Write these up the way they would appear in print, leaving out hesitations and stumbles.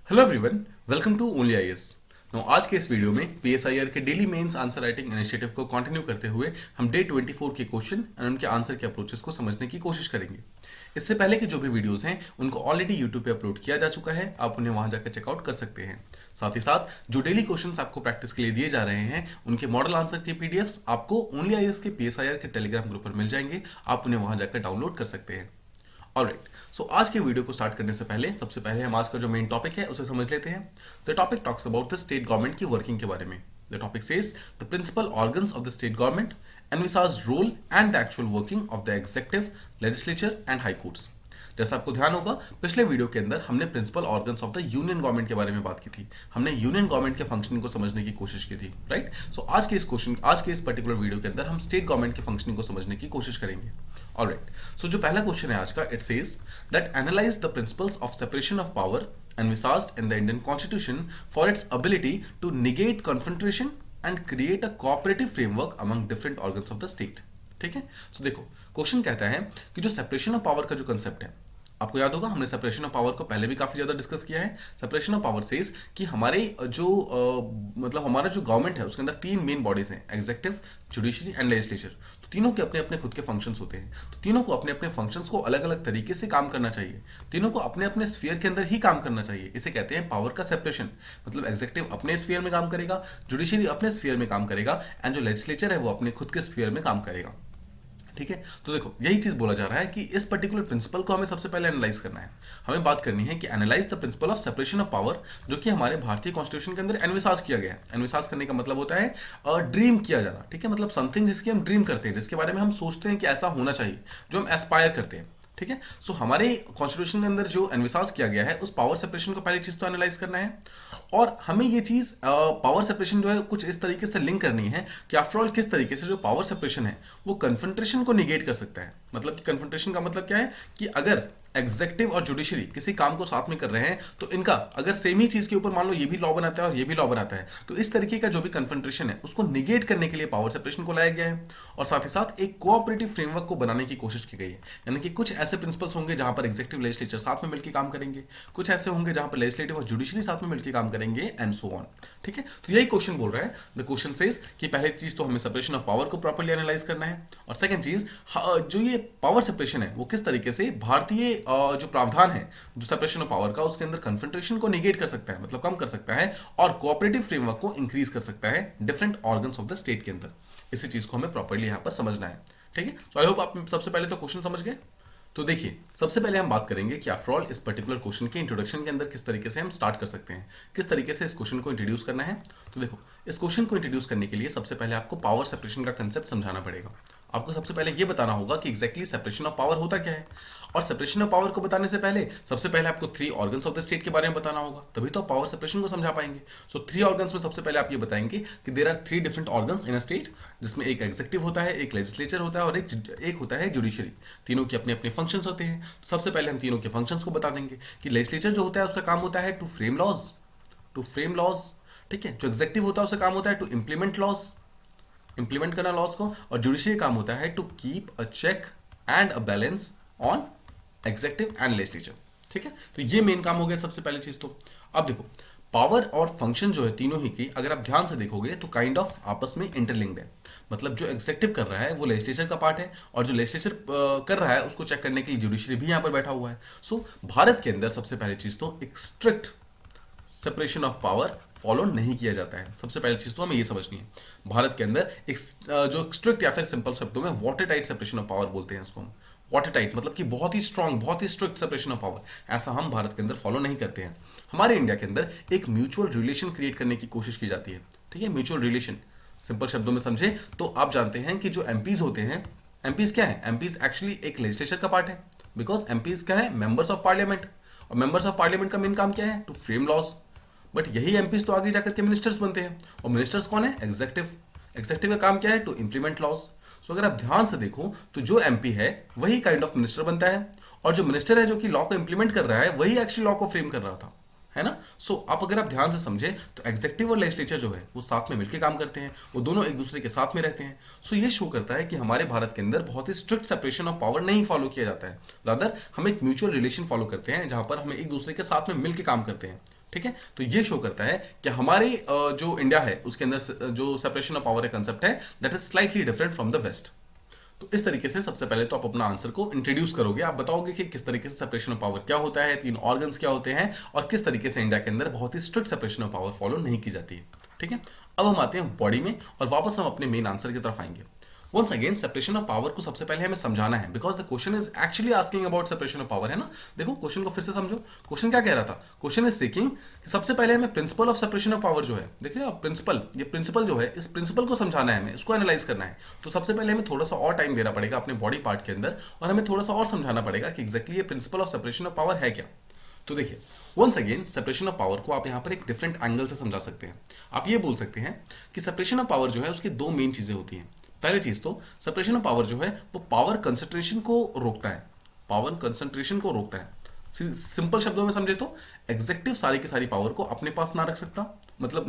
Hello everyone, welcome to Only IAS. आज के इस वीडियो में पीएसआईआर के daily mains answer writing initiative को कंटिन्यू करते हुए हम डे 24 के क्वेश्चन और उनके आंसर के अप्रोचेस को समझने की कोशिश करेंगे। इससे पहले के जो भी वीडियोस हैं उनको ऑलरेडी यूट्यूब पे अपलोड किया जा चुका है, आप उन्हें वहां जाकर चेकआउट कर सकते हैं। साथ ही साथ जो डेली क्वेश्चंस आपको प्रैक्टिस के लिए दिए जा रहे हैं उनके मॉडल आंसर के पीडीएफ्स आपको ओनली आईएएस के पीएसआईआर के टेलीग्राम ग्रुप पर मिल जाएंगे, आप उन्हें वहां जाकर डाउनलोड कर सकते हैं। ऑलराइट, सो आज के वीडियो को स्टार्ट करने से पहले सबसे पहले हम आज का जो मेन टॉपिक है उसे समझ लेते हैं। The topic talks about the state government की वर्किंग के बारे में। The topic says the principal organs of the state government, envisages role and the actual working of the executive, legislature and high courts. जैसा आपको ध्यान होगा, पिछले video के अंदर हमने principal organs of the union government के बारे में बात की थी। हमने यूनियन गवर्नमेंट के फंक्शनिंग को समझने की कोशिश की थी, राइट। सो आज के इस पर्टिकुलर वीडियो के अंदर हम स्टेट गवर्नमेंट के फंक्शनिंग को समझने की कोशिश करेंगे। ऑलराइट, सो जो पहला क्वेश्चन है आज का, it says that analyse the principles of separation of power envisaged in the Indian Constitution for its ability to negate confrontation and create a cooperative framework among different organs of the state। ठीक है, सो देखो question कहता है कि जो separation of power का जो concept है, आपको याद होगा हमने सेपरेशन ऑफ पावर को पहले भी काफी ज्यादा डिस्कस किया है। सेपरेशन ऑफ पावर सेज कि हमारे जो मतलब हमारा जो गवर्नमेंट है उसके अंदर तीन मेन बॉडीज हैं, एग्जीक्यूटिव, जुडिशरी एंड लेजिस्लेचर। तो तीनों के अपने अपने खुद के फंक्शंस होते हैं, तो तीनों को अपने अपने फंक्शंस को अलग अलग तरीके से काम करना चाहिए, तीनों को अपने अपने स्फीयर के अंदर ही काम करना चाहिए। इसे कहते हैं पावर का सेपरेशन। मतलब एग्जीक्यूटिव अपने स्फीयर में काम करेगा, जुडिशरी अपने स्फीयर में काम करेगा एंड जो लेजिस्लेचर है वो अपने खुद के स्फीयर में काम करेगा। ठीक है, तो देखो यही चीज बोला जा रहा है कि इस पर्टिकुलर प्रिंसिपल को हमें सबसे पहले एनालाइज करना है। हमें बात करनी है कि analyse the principal of separation of power, जो कि हमारे भारतीय कॉन्स्टिट्यूशन के अंदर एनविसाज किया गया है। एनविसाज करने का मतलब होता है ड्रीम किया जाना। ठीक है, मतलब समथिंग जिसकी हम ड्रीम करते हैं, जिसके बारे में हम सोचते हैं कि ऐसा होना चाहिए, जो हम एस्पायर करते हैं। ठीक है, सो हमारे कॉन्स्टिट्यूशन के अंदर जो एनविसाज किया गया है उस पावर सेपरेशन को पहली चीज तो एनालाइज करना है, और हमें ये चीज पावर सेपरेशन जो है कुछ इस तरीके से लिंक करनी है कि आफ्टर ऑल किस तरीके से जो पावर सेपरेशन है वो कन्फ्रंटेशन को निगेट कर सकता है। मतलब कि कन्फ्रंटेशन का मतलब क्या है कि अगर एग्जीक्यूटिव और जुडिशरी किसी काम को साथ में कर रहे हैं तो इनका अगर सेम ही चीज के ऊपर मान लो ये भी लॉ बनाता है और ये भी लॉ बनाता है, तो इस तरीके का जो भी कन्फ्रंटेशन है उसको निगेट करने के लिए पावर सेपरेशन को लाया गया है। और साथ ही साथ एक कोऑपरेटिव फ्रेमवर्क को बनाने की कोशिश की गई है, यानी कि कुछ ऐसे प्रिंसिपल्स होंगे जहां पर एग्जीक्यूटिव लेजिस्लेचर साथ में मिलकर काम करेंगे, कुछ ऐसे होंगे जहां पर लेजिस्लेटिव और जुडिशरी साथ में मिलकर काम करेंगे एंड सो ऑन। ठीक है, तो यही क्वेश्चन बोल रहा है। द क्वेश्चन सेज कि पहली चीज तो हमें सेपरेशन ऑफ पावर को प्रॉपर्ली एनालाइज करना है, और सेकंड चीज जो ये पावर सेपरेशन है वो किस तरीके से भारतीय जो प्रावधान है जो सेपरेशन ऑफ पावर का उसके अंदर कन्फ्रंटेशन को निगेट कर सकता है, मतलब कम कर सकता है, और कोऑपरेटिव फ्रेमवर्क को इंक्रीज कर सकता है different organs of the state के अंदर। इसी चीज को हमें प्रॉपर्ली यहां पर समझना है। ठीक है, तो आई होप आप सबसे पहले तो क्वेश्चन समझ गए। तो देखिए सबसे पहले हम बात करेंगे कि आफ्टर ऑल इस पर्टिकुलर क्वेश्चन के इंट्रोडक्शन के अंदर किस तरीके से हम स्टार्ट कर सकते हैं, किस तरीके से इस क्वेश्चन को इंट्रोड्यूस करना है। तो देखो इस क्वेश्चन को इंट्रोड्यूस करने के लिए सबसे पहले आपको पावर सेपरेशन का कंसेप्ट समझाना पड़ेगा। आपको सबसे पहले यह बताना होगा कि एग्जैक्टली सेपरेशन ऑफ पावर होता क्या है, और सेपरेशन ऑफ पावर को बताने से पहले सबसे पहले आपको three organs of the state के बारे में बताना होगा, तभी तो पावर सेपरेशन को समझा पाएंगे। सो थ्री ऑर्गन्स में सबसे पहले आप ये बताएंगे कि there are three different organs in a state, जिसमें एक एग्जीक्यूटिव होता है, एक लेजिस्लेचर होता है और एक होता है जुडिशरी। तीनों के अपने अपने फंक्शंस होते हैं। तो सबसे पहले हम तीनों के फंक्शंस को बता देंगे कि लेजिस्लेचर जो होता है उसका काम होता है टू फ्रेम लॉज। ठीक है, जो एग्जीक्यूटिव होता है उसका काम होता है टू इंप्लीमेंट करना लॉज को, और जुडिशरी काम होता है to keep a check and a balance on executive and legislature. ठीक है, तो ये मेन काम हो गया सबसे पहले चीज। तो अब देखो पावर और फंक्शन जो है तीनों ही की अगर आप ध्यान से देखोगे तो काइंड ऑफ आपस में इंटरलिंक्ड है। मतलब जो एग्जीक्यूटिव कर रहा है वो लेजिस्लेचर का पार्ट है, और जो लेजिस्लेचर कर रहा है उसको चेक करने के लिए जुडिशरी भी यहां पर बैठा हुआ है। सो भारत के अंदर सबसे पहले चीज तो एक strict separation of power follow नहीं किया जाता है। सबसे पहली चीज तो हमें ये समझनी है, भारत के अंदर एक जो स्ट्रिक्ट या फिर सिंपल शब्दों में water tight separation of power बोलते हैं इसको हम। वाटर टाइट मतलब कि बहुत ही स्ट्रांग, बहुत ही स्ट्रिक्ट सेपरेशन ऑफ पावर, ऐसा हम भारत के अंदर फॉलो नहीं करते हैं। हमारे इंडिया के अंदर एक म्यूचुअल रिलेशन क्रिएट करने की कोशिश की जाती है। ठीक है, म्यूचुअल रिलेशन सिंपल शब्दों में समझे तो आप जानते हैं कि जो एमपीज होते हैं, एमपीज क्या है, एमपीज एक्चुअली एक लेजिस्लेचर का पार्ट है, बिकॉज एमपीज क्या है, मेंबर्स ऑफ पार्लियामेंट, और मेंबर्स ऑफ पार्लियामेंट का मेन काम क्या है, टू फ्रेम लॉज। बट यही एमपीज तो आगे जाकर के मिनिस्टर्स बनते हैं, और मिनिस्टर्स कौन है, एग्जीक्यूटिव का काम क्या है, टू इंप्लीमेंट लॉज। सो अगर आप ध्यान से देखो तो जो एमपी है वही काइंड ऑफ मिनिस्टर बनता है, और जो मिनिस्टर है जो कि लॉ को इंप्लीमेंट कर रहा है वही एक्चुअली लॉ को फ्रेम कर रहा था, है ना। सो आप अगर आप ध्यान से समझे तो एग्जीक्यूटिव और लेजिस्लेचर जो है वो साथ में मिलकर काम करते हैं, वो दोनों एक दूसरे के साथ में रहते हैं। सो ये शो करता है कि हमारे भारत के अंदर बहुत ही स्ट्रिक्ट सेपरेशन ऑफ पावर नहीं फॉलो किया जाता है, रादर हम एक म्यूचुअल रिलेशन फॉलो करते हैं जहां पर हम एक दूसरे के साथ में मिलकर काम करते हैं। ठीक है, तो ये शो करता है कि हमारी जो इंडिया है उसके अंदर जो सेपरेशन ऑफ पावर का कंसेप्ट है that is slightly different from the west. तो इस तरीके से सबसे पहले तो आप अपना आंसर को इंट्रोड्यूस करोगे, आप बताओगे कि किस तरीके से सेपरेशन ऑफ पावर क्या होता है, 3 ऑर्गन्स क्या होते हैं और किस तरीके से इंडिया के अंदर बहुत ही strict separation of power follow नहीं की जाती है। ठीक है, अब हम आते हैं बॉडी में और वापस हम अपने मेन आंसर की तरफ आएंगे। Once again separation of power को सबसे पहले हमें समझाना है because the question is actually asking about separation of power, है ना। देखो क्वेश्चन को फिर से समझो, क्वेश्चन क्या कह रहा था, क्वेश्चन इज सीकिंग सबसे पहले हमें principal of separation of power जो है, देखिए आप प्रिंसिपल, ये प्रिंसिपल जो है इस प्रिंसिपल को समझाना है हमें, इसको एनालाइज करना है। तो सबसे पहले हमें थोड़ा सा और टाइम देना पड़ेगा अपने बॉडी पार्ट के अंदर और हमें थोड़ा सा और समझाना पड़ेगा कि एग्जैक्टली ये principal of separation of power है क्या। तो देखिए once again separation of power को आप यहां पर एक डिफरेंट एंगल से समझा सकते हैं। आप ये बोल सकते हैं कि सेपरेशन ऑफ पावर जो है उसकी 2 मेन चीजें होती हैं। पहली चीज तो सेपरेशन ऑफ पावर जो है वो पावर कंसंट्रेशन को रोकता है, पावर कंसंट्रेशन को रोकता है। सिंपल शब्दों में समझे तो एग्जेक्टिव सारी की सारी पावर को अपने पास ना रख सकता, मतलब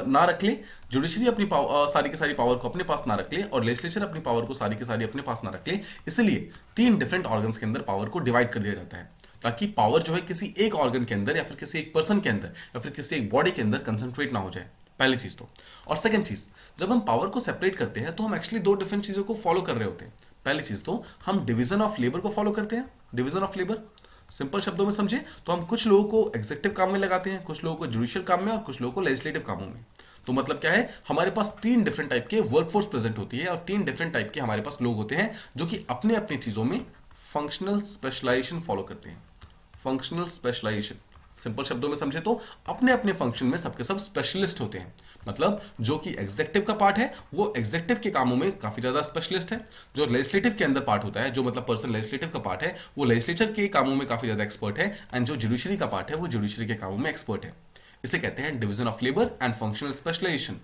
ना रख ले, जुडिशरी अपनी सारी की सारी पावर को अपने पास ना रख ले और लेजिस्लेचर अपनी पावर को सारी की सारी अपने पास ना रख ले। इसलिए 3 डिफरेंट ऑर्गन्स के अंदर पावर को डिवाइड कर दिया जाता है ताकि पावर जो है किसी एक ऑर्गन के अंदर या फिर किसी एक पर्सन के अंदर या फिर किसी एक बॉडी के अंदर कंसंट्रेट ना हो जाए, पहली चीज तो। और सेकंड चीज, जब हम पावर को सेपरेट करते हैं तो हम एक्चुअली 2 डिफरेंट चीजों को फॉलो कर रहे होते हैं। पहली चीज तो हम डिवीजन ऑफ लेबर को फॉलो करते हैं। डिवीजन ऑफ लेबर सिंपल शब्दों में समझे तो हम कुछ लोगों को एग्जीक्यूटिव काम में लगाते हैं, कुछ लोगों को जुडिशियल काम में और कुछ लोगों को लेजिस्लेटिव कामों में। तो मतलब क्या है, हमारे पास 3 डिफरेंट टाइप के वर्कफोर्स प्रेजेंट होती है और 3 डिफरेंट टाइप के हमारे पास लोग होते हैं जो कि अपने अपनी चीजों में फंक्शनल स्पेशलाइजेशन फॉलो करते हैं। फंक्शनल स्पेशलाइजेशन सिंपल शब्दों में समझे तो अपने अपने फंक्शन में सबके सब स्पेशलिस्ट होते हैं। मतलब जो कि एग्जेक्टिव का पार्ट है वो एग्जेक्टिव के कामों में काफी ज्यादा स्पेशलिस्ट है, जो लेजिस्लेटिव के अंदर पार्ट होता है, जो मतलब पर्सन लेजिस्लेटिव का पार्ट है वो लेजिस्लेचर के कामों में काफी ज्यादा एक्सपर्ट है, एंड जो जुडिशरी का पार्ट है वो जुडिशरी के कामों में एक्सपर्ट है। इसे कहते हैं division of labour and functional specialisation.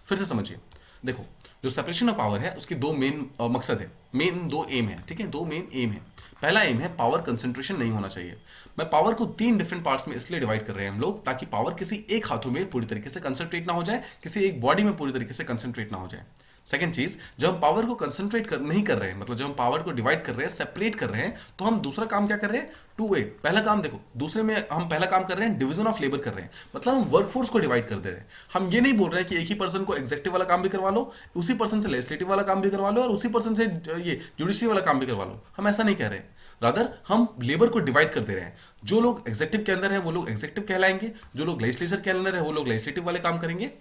फिर से समझिए, देखो जो सेपरेशन ऑफ पावर है उसकी 2 मेन मकसद है, मेन 2 एम है। ठीक है, 2 मेन एम है। पहला एम है पावर कंसंट्रेशन नहीं होना चाहिए। मैं पावर को 3 डिफरेंट पार्ट्स में इसलिए डिवाइड कर रहे हैं हम लोग ताकि पावर किसी एक हाथों में पूरी तरीके से कंसंट्रेट ना हो जाए, किसी एक बॉडी में पूरी तरीके से कंसंट्रेट ना हो जाए। सेकंड चीज, जब हम पावर को कंसंट्रेट नहीं कर रहे हैं, मतलब जब हम पावर को डिवाइड कर रहे हैं, सेपरेट कर रहे हैं, तो हम दूसरा काम क्या कर रहे हैं, 2 वे। पहला काम देखो, दूसरे में हम पहला काम कर रहे हैं डिवीजन ऑफ लेबर कर रहे हैं, मतलब हम वर्कफोर्स को डिवाइड कर दे रहे हैं। हम ये नहीं बोल रहे हैं कि एक ही पर्सन को एग्जेक्टिव वाला काम भी करवा लो, उसी पर्सन से लेजिस्लेटिव वाला काम भी करवा लो और उसी पर्सन से ये जुडिशरी वाला काम भी करवा लो। हम ऐसा नहीं कह रहे हैं, रादर हम लेबर को डिवाइड कर दे रहे हैं। जो लोग एग्जेक्टिव के अंदर है वो लोग एग्जेक्टिव कहलाएंगे, जो लोग लेजिस्लेचर के अंदर है वो लोग लेजिस्लेटिव वाले काम करेंगे,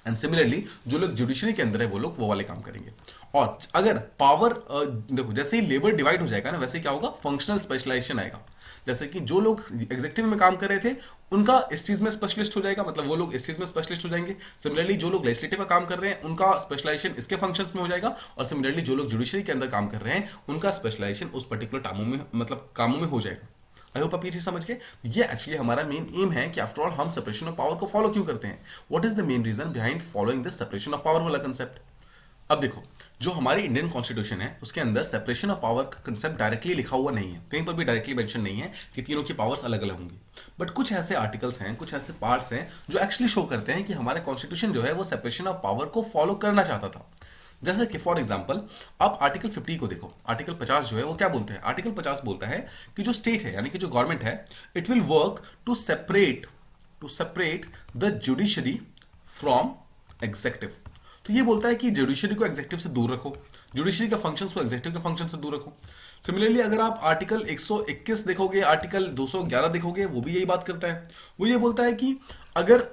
एंड सिमिलरली जो लोग जुडिशरी के अंदर है वो लोग वो वाले काम करेंगे। और अगर पावर देखो जैसे ही लेबर डिवाइड हो जाएगा ना, वैसे क्या होगा, फंक्शनल स्पेशलाइजेशन आएगा। जैसे कि जो लोग एग्जेक्टिव में काम कर रहे थे उनका इस चीज में स्पेशलिस्ट हो जाएगा, मतलब वो लोग इस चीज में स्पेशलिस्ट हो जाएंगे। सिमिलरली जो लोग लेजिस्लेटिव में काम कर रहे हैं उनका स्पेशलाइजेशन इसके फंक्शंस में हो जाएगा, और सिमिलरली जो लोग जुडिशरी के अंदर काम कर रहे हैं उनका स्पेशलाइजेशन उस पर्टिकुलर कामों में, मतलब कामों में हो जाएगा। आई होप आप ये चीज समझ गए। ये एक्चुअली हमारा मेन एम है कि आफ्टर ऑल हम सेपरेशन ऑफ पावर को फॉलो क्यों करते हैं, what is the main reason behind following this separation of power वाला कंसेप्ट। अब देखो जो हमारी इंडियन कॉन्स्टिट्यूशन है उसके अंदर सेपरेशन ऑफ पावर का कंसेप्ट डायरेक्टली लिखा हुआ नहीं है, कहीं पर भी डायरेक्टली मेंशन नहीं है कि तीनों की पावर्स अलग अलग होंगी। बट कुछ ऐसे आर्टिकल्स हैं, कुछ ऐसे पार्ट्स हैं जो एक्चुअली शो करते हैं कि हमारा कॉन्स्टिट्यूशन जो है वो सेपरेशन ऑफ पावर को फॉलो करना चाहता था। जैसे कि फॉर एग्जांपल आप आर्टिकल 50 को देखो, आर्टिकल 50 जो है वो क्या बोलते हैं, आर्टिकल 50 बोलता है कि जो स्टेट है यानी कि जो गवर्नमेंट है, it will work to separate the judiciary from executive. तो ये बोलता है कि जुडिशरी को एग्जेक्टिव से दूर रखो, जुडिशरी का फंक्शंस को एग्जेक्टिव के फंक्शन से दूर रखो। सिमिलरली अगर आप आर्टिकल 121 देखोगे, आर्टिकल 211 देखोगे, वो भी यही बात करता है। वो ये बोलता है कि अगर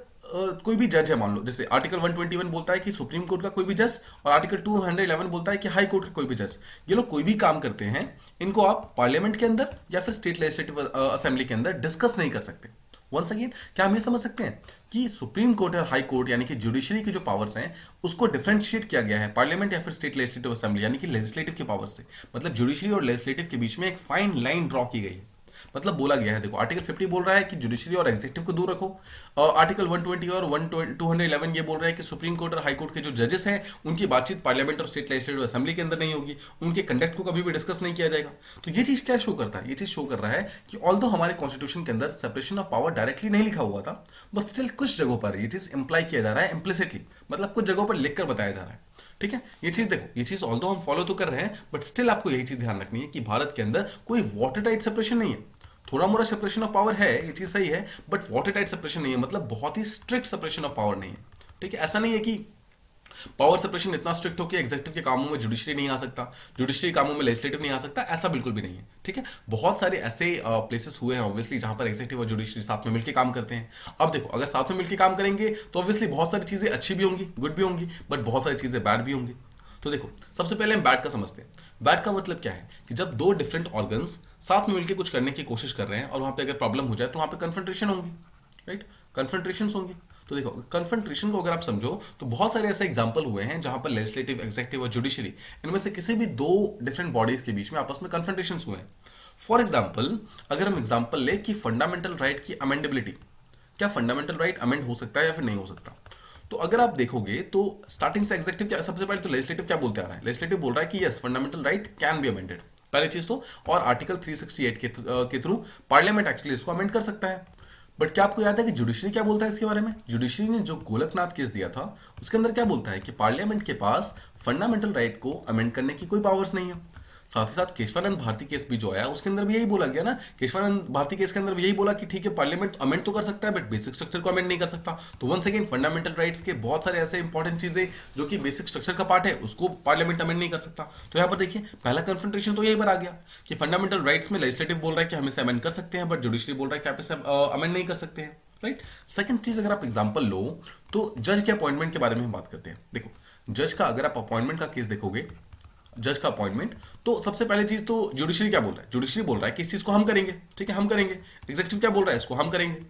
कोई भी जज है, मान लो जैसे आर्टिकल 121 बोलता है कि सुप्रीम कोर्ट का कोई भी जज, और आर्टिकल 211 बोलता है कि हाई कोर्ट का कोई भी जज, ये लोग कोई भी काम करते हैं, इनको आप पार्लियामेंट के अंदर या फिर स्टेट लेजिस्लेटिव असेंबली के अंदर डिस्कस नहीं कर सकते। वंस अगेन क्या हम ये समझ सकते हैं कि सुप्रीम कोर्ट और हाई कोर्ट यानी कि जुडिशरी की जो पावर्स हैं उसको डिफरेंशिएट किया गया है पार्लियामेंट या फिर स्टेट लेजिस्लेटिव असेंबली यानी कि लेजिस्लेटिव की पावर से, मतलब जुडिशरी और लेजिस्लेटिव के बीच में एक फाइन लाइन ड्रॉ की गई है। मतलब बोला गया है, देखो आर्टिकल 50 बोल रहा है कि जुडिशरी और एग्जीक्यूटिव को दूर रखो, और आर्टिकल 120 और 211 ये बोल रहा है कि सुप्रीम कोर्ट और हाई कोर्ट के जो जजेस हैं उनकी बातचीत पार्लियामेंट और स्टेट लेजिस्लेटिव असेंबली के अंदर नहीं होगी, उनके कंडक्ट को कभी भी डिस्कस नहीं किया जाएगा। तो ये चीज क्या शो करता है, ये चीज शो कर रहा है कि ऑल्दो हमारे कॉन्स्टिट्यूशन के अंदर सेपरेशन ऑफ पावर डायरेक्टली नहीं लिखा हुआ था, बट स्टिल कुछ जगहों पर ये चीज इंप्लाई किया जा रहा है इम्प्लिसिटली, मतलब कुछ जगहों पर लिखकर बताया जा रहा है। ठीक है, ये चीज देखो, ये चीज ऑल्दो हम फॉलो तो कर रहे हैं बट स्टिल आपको यही चीज ध्यान रखनी है कि भारत के अंदर कोई वाटर टाइट सेपरेशन नहीं है। थोड़ा मोड़ा सेपरेशन ऑफ पावर है, ये चीज सही है, बट वाटर टाइट सेपरेशन नहीं है, मतलब बहुत ही स्ट्रिक्ट सेपरेशन ऑफ पावर नहीं है। ठीक है, ऐसा नहीं है कि पावर सेपरेशन इतना स्ट्रिक्ट हो कि एग्जीक्यूटिव के कामों में जुडिशरी नहीं आ सकता, जुडिशरी कामों में लेजिस्लेटिव नहीं आ सकता, ऐसा बिल्कुल भी नहीं है। ठीक है, बहुत सारे ऐसे प्लेसेस हुए हैं ऑब्वियसली जहां पर एग्जीक्यूटिव और जुडिशरी साथ में मिलकर काम करते हैं। अब देखो, अगर साथ में मिलकर काम करेंगे तो ऑब्वियसली बहुत सारी चीजें अच्छी भी होंगी, गुड भी होंगी, बट बहुत सारी चीजें बैड भी होंगी। तो देखो, सबसे पहले हम बैड का समझते हैं। बैड का मतलब क्या है कि जब दो डिफरेंट ऑर्गन्स साथ में मिलकर कुछ करने की कोशिश कर रहे हैं और वहां पे अगर प्रॉब्लम हो जाए तो वहां पे कन्फ्रंट्रेशन होंगी, राइट, कन्फ्रंट्रेशन होंगी। तो देखो, कन्फ्रंट्रेशन को अगर आप समझो तो बहुत सारे ऐसे एग्जांपल हुए हैं जहां पर लेजिस्लेटिव, एग्जीक्यूटिव और जुडिशरी, इनमें से किसी भी दो डिफरेंट बॉडीज के बीच में आपस में कन्फ्रंट्रेशन हुए हैं। फॉर एग्जाम्पल, अगर हम एग्जाम्पल ले कि फंडामेंटल राइट की अमेंडेबिलिटी, क्या फंडामेंटल राइट अमेंड हो सकता है या फिर नहीं हो सकता। तो अगर आप देखोगे तो स्टार्टिंग से एग्जीक्यूटिव क्या, सबसे पहले तो लेजिस्लेटिव क्या बोलते आ रहा है, लेजिस्लेटिव बोल रहा है कि yes, fundamental right can be amended, पहली चीज तो, और आर्टिकल 368 के थ्रू पार्लियामेंट एक्चुअली इसको अमेंड कर सकता है। बट क्या आपको याद है कि जुडिशरी क्या बोलता है इसके बारे में? जुडिशरी ने जो गोलकनाथ केस दिया था उसके अंदर क्या बोलता है कि पार्लियामेंट के पास फंडामेंटल राइट को अमेंड करने की कोई पावर्स नहीं है। साथ ही साथ केशवानंद भारती केस भी जो आया उसके अंदर भी यही बोला गया ना, केशवानंद भारती केस के अंदर भी यही बोला कि ठीक है, पार्लियामेंट अमेंड तो कर सकता है बट बेसिक स्ट्रक्चर को अमेंड नहीं कर सकता। तो वंस अगेन, फंडामेंटल राइट्स के बहुत सारे ऐसे इंपॉर्टेंट चीजें जो कि बेसिक स्ट्रक्चर का पार्ट है उसको पार्लियामेंट अमेंड नहीं कर सकता। तो यहाँ पर देखिए, पहला कन्फ्रंट्रेशन तो यही पर आ गया कि फंडामेंटल राइट्स में लेजिस्लेटिव बोल रहा है कि हम इसे अमेंड कर सकते हैं, बट जुडिशरी बोल रहा है कि आप इसे अमेंड नहीं कर सकते हैं, राइट। सेकंड चीज, अगर आप एग्जांपल लो तो जज के अपॉइंटमेंट के बारे में हम बात करते हैं। देखो, जज का अगर आप अपॉइंटमेंट का केस देखोगे, जज का अपॉइंटमेंट, तो सबसे पहले चीज तो जुडिशरी क्या बोल रहा है, जुडिशरी बोल रहा है कि इस चीज को हम करेंगे, ठीक है, हम करेंगे। एग्जीक्यूटिव क्या बोल रहा है, इसको हम करेंगे।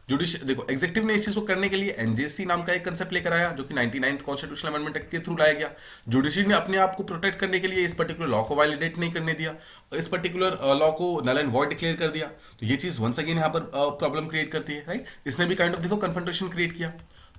देखो, एग्जीक्यूटिव ने इस चीज को करने के लिए एनजेसी नाम का एक कंसेप्ट लेकर आया जो कि 99th कॉन्स्टिट्यूशनल अमेंडमेंट एक्ट के थ्रू लाया गया। जुडिशरी ने अपने आप को प्रोटेक्ट करने के लिए इस पर्टिकुलर लॉ को वायलेट नहीं करने दिया, इस पर्टिकुलर लॉ को नल एंड वॉइड डिक्लेयर कर दिया। तो ये चीज वंस अगेन यहाँ पर प्रॉब्लम क्रिएट करती है, राइट। इसने भी काइंड ऑफ देखो कन्फ्रंट्रेशन क्रिएट किया।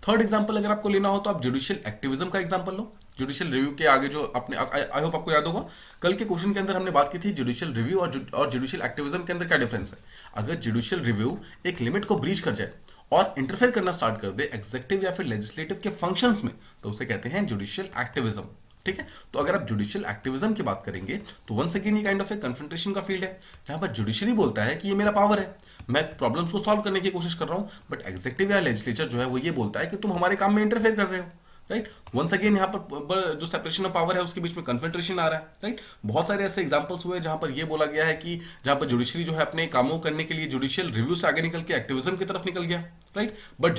थर्ड एग्जांपल अगर आपको लेना हो तो आप जुडिशियल एक्टिविज्म का एग्जांपल लो। जुडिशियल रिव्यू के आगे जो अपने, आई होप आपको याद होगा, कल के क्वेश्चन के अंदर हमने बात की थी जुडिशियल रिव्यू और जुडिशियल एक्टिविज्म के अंदर क्या डिफरेंस है। अगर जुडिशियल रिव्यू एक लिमिट को ब्रीच कर जाए और इंटरफेयर करना स्टार्ट कर दे एग्जीक्यूटिव या फिर लेजिस्लेटिव के फंक्शंस में, तो उसे कहते हैं जुडिशियल एक्टिविज्म, ठीक है। तो अगर आप जुडिशियल एक्टिविज्म की बात करेंगे तो वंस अगेन ये काइंड ऑफ ए कन्फ्रंट्रेशन का फील्ड है, जहां पर जुडिशरी बोलता है कि ये मेरा पावर है, मैं प्रॉब्लम्स को सॉल्व करने की कोशिश कर रहा हूं, बट एग्जीक्यूटिव या लेजिस्लेचर जो है वो ये बोलता है कि तुम हमारे काम में इंटरफेयर कर रहे हो, राइट। वंस अगेन यहाँ पर जो सेपरेशन ऑफ पावर है उसके बीच में कन्फ्रंट्रेशन आ रहा है, राइट। बहुत सारे ऐसे एग्जांपल्स हुए जहां पर ये बोला गया है कि जहां पर जुडिशरी जो है अपने कामों करने के लिए जुडिशियल रिव्यू से आगे निकल के एक्टिविज्म की तरफ निकल गया, राइट। बट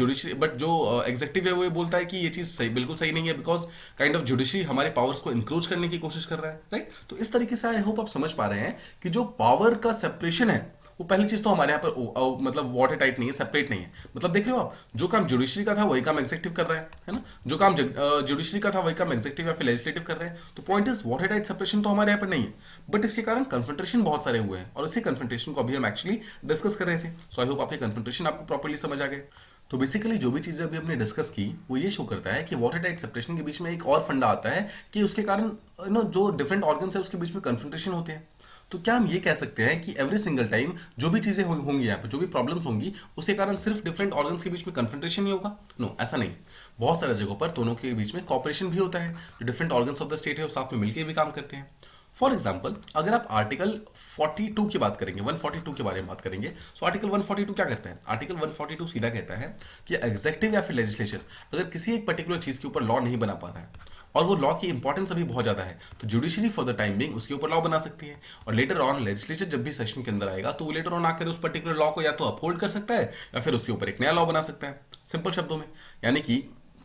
जो एग्जीक्यूटिव है वो ये बोलता है कि ये चीज सही, बिल्कुल सही नहीं है, बिकॉज काइंड ऑफ जुडिशरी हमारे पावर्स को इंक्रोच करने की कोशिश कर रहा है, राइट। तो इस तरीके से आई होप आप समझ पा रहे हैं कि जो पावर का सेपरेशन है वो पहली चीज तो हमारे यहाँ पर मतलब वाटर टाइट नहीं है, सेपरेट नहीं है। मतलब देख रहे हो आप, जो काम जुडिशरी का था वही काम एग्जीक्यूटिव कर रहा है ना, जो काम जुडिशरी का था वही काम एग्जीक्यूटिव या फिर लेजिस्लेटिव कर रहे हैं। तो point is water tight separation तो हमारे यहाँ पर नहीं है, बट इसके कारण कन्फ्रंट्रेशन बहुत सारे हुए हैं और इसी कन्फ्रंट्रेशन को अभी हम एक्चुअली डिस्कस कर रहे थे। सो आई होप आपके कन्फ्रंट्रेशन आपको प्रॉपर्ली समझ आ गए। तो बेसिकली जो भी चीजें अभी हमने डिस्कस की वो ये शो करता है कि वाटर टाइट सेपरेशन के बीच में एक और फंडा आता है कि उसके कारण जो डिफरेंट ऑर्गन्स है उसके बीच में कन्फ्रंट्रेशन होते हैं। तो क्या हम ये कह सकते हैं कि एवरी सिंगल टाइम जो भी चीजें होंगी यहाँ पे, जो भी प्रॉब्लम्स होंगी, उसके कारण सिर्फ डिफरेंट ऑर्गन्स के बीच में कन्फ्रंट्रेशन ही होगा? नो, ऐसा नहीं। बहुत सारे जगहों पर दोनों के बीच में कॉपरेशन भी होता है, जो different organs of the state है वो साथ में मिलकर भी काम करते हैं। फॉर एग्जाम्पल, अगर आप आर्टिकल 42 की बात करेंगे, 142 के बारे में बात करेंगे, तो आर्टिकल 142 क्या कहता है? आर्टिकल 142 सीधा कहता है कि एग्जीक्यूटिव या फिर लेजिस्लेचर अगर किसी एक पर्टिकुलर चीज के ऊपर लॉ नहीं बना पा रहा है और वो लॉ की इंपॉर्टेंस अभी बहुत ज्यादा है, तो judiciary for the time being उसके ऊपर लॉ बना सकती है और लेटर ऑन लेजिस्लेचर जब भी सेशन के अंदर आएगा तो वो लेटर ऑन आकर उस पर्टिकुलर लॉ को या तो अपहोल्ड कर सकता है या फिर उसके ऊपर एक नया लॉ बना सकता है। सिंपल शब्दों में, यानी कि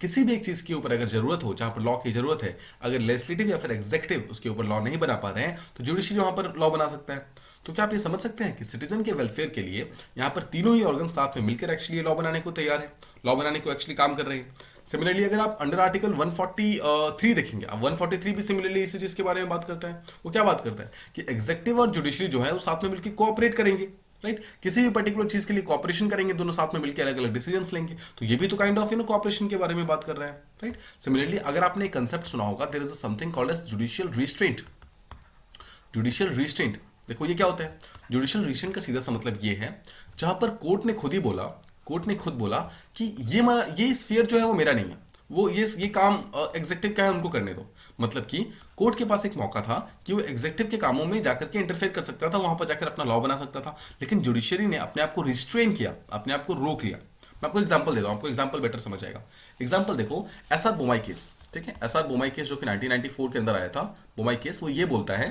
किसी भी एक चीज के ऊपर अगर जरूरत हो, जहां पर लॉ की जरूरत है, अगर लेजिस्लेटिव या फिर एग्जीक्यूटिव उसके ऊपर लॉ नहीं बना पा रहे हैं तो जुडिशरी वहां पर लॉ बना सकता है। तो क्या आप ये समझ सकते हैं कि सिटीजन के वेलफेयर के लिए यहाँ पर तीनों ही ऑर्गन साथ में मिलकर एक्चुअली लॉ बनाने को तैयार है, लॉ बनाने को एक्चुअली काम कर रहे हैं। सिमिलरली अगर आप अंडर आर्टिकल 143 देखेंगे, अब 143 भी सिमिलरली इसी चीज के बारे में बात करता है। वो क्या बात करता है कि एग्जीक्यूटिव और जुडिशरी जो है वो साथ में मिलकर कोऑपरेट करेंगे, राइट। किसी भी पर्टिकुलर चीज के लिए कोऑपरेशन करेंगे, दोनों साथ में मिलकर अलग अलग डिसीजंस लेंगे। तो ये भी तो काइंड ऑफ कोऑपरेशन के बारे में बात कर रहा है, राइट। सिमिलरली अगर आपने एक कंसेप्ट सुना होगा, there is something called as judicial restraint. Judicial restraint, देखो ये क्या होता है? जुडिशियल रिस्ट्रेंट का सीधा सा मतलब ये है जहां पर कोर्ट ने खुद बोला कि ये स्फीयर जो है वो मेरा नहीं है, वो ये काम एग्जेक्टिव क्या है उनको करने दो। मतलब कि कोर्ट के पास एक मौका था कि वो एग्जेक्टिव के कामों में जाकर के इंटरफेयर कर सकता था, वहां पर जाकर अपना लॉ बना सकता था, लेकिन जुडिशरी ने अपने आप को रिस्ट्रेन किया, अपने आप को रोक लिया। मैं आपको एग्जांपल देता हूं, आपको एग्जांपल बेटर समझ आएगा। एग्जांपल देखो, एसआर बोमाई केस, ठीक है, एसआर बोमाई केस जो कि 1994 के अंदर आया था, बोमाई केस, वो ये बोलता है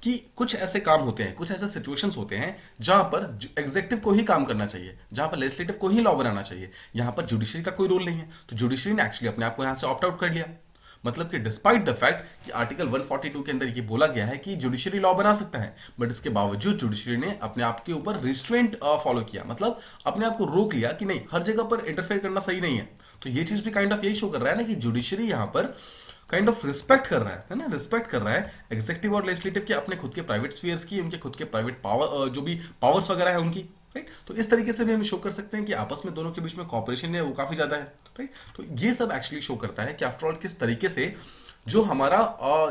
कि कुछ ऐसे काम होते हैं, कुछ ऐसे सिचुएशंस होते हैं जहां पर एग्जेक्टिव को ही काम करना चाहिए, जहां पर लेजिस्लेटिव को ही लॉ बनाना चाहिए, यहां पर जुडिशरी का कोई रोल नहीं है। तो जुडिशरी ने एक्चुअली अपने आप को यहां से ऑप्ट आउट कर लिया। मतलब कि डिस्पाइट द फैक्ट कि आर्टिकल 142 के अंदर ये बोला गया है कि जुडिशरी लॉ बना सकता है, बट इसके बावजूद जुडिशरी ने अपने आप के ऊपर रिस्ट्रेंट फॉलो किया, मतलब अपने आप को रोक लिया कि नहीं, हर जगह पर इंटरफेयर करना सही नहीं है। तो ये चीज भी काइंड ऑफ यही शो कर रहा है ना कि जुडिशरी यहां पर काइंड ऑफ रिस्पेक्ट कर रहा है ना, रिस्पेक्ट कर रहा है एग्जेक्टिव और लेजिस्लेटिव के अपने खुद के प्राइवेट स्फीयर्स की, उनके खुद के प्राइवेट पावर, जो भी पावर्स वगैरह है उनकी, राइट। तो इस तरीके से भी हम शो कर सकते हैं कि आपस में दोनों के बीच में कॉपरेशन है वो काफी ज्यादा है, राइट। तो ये सब एक्चुअली शो करता है कि आफ्टर ऑल किस तरीके से जो हमारा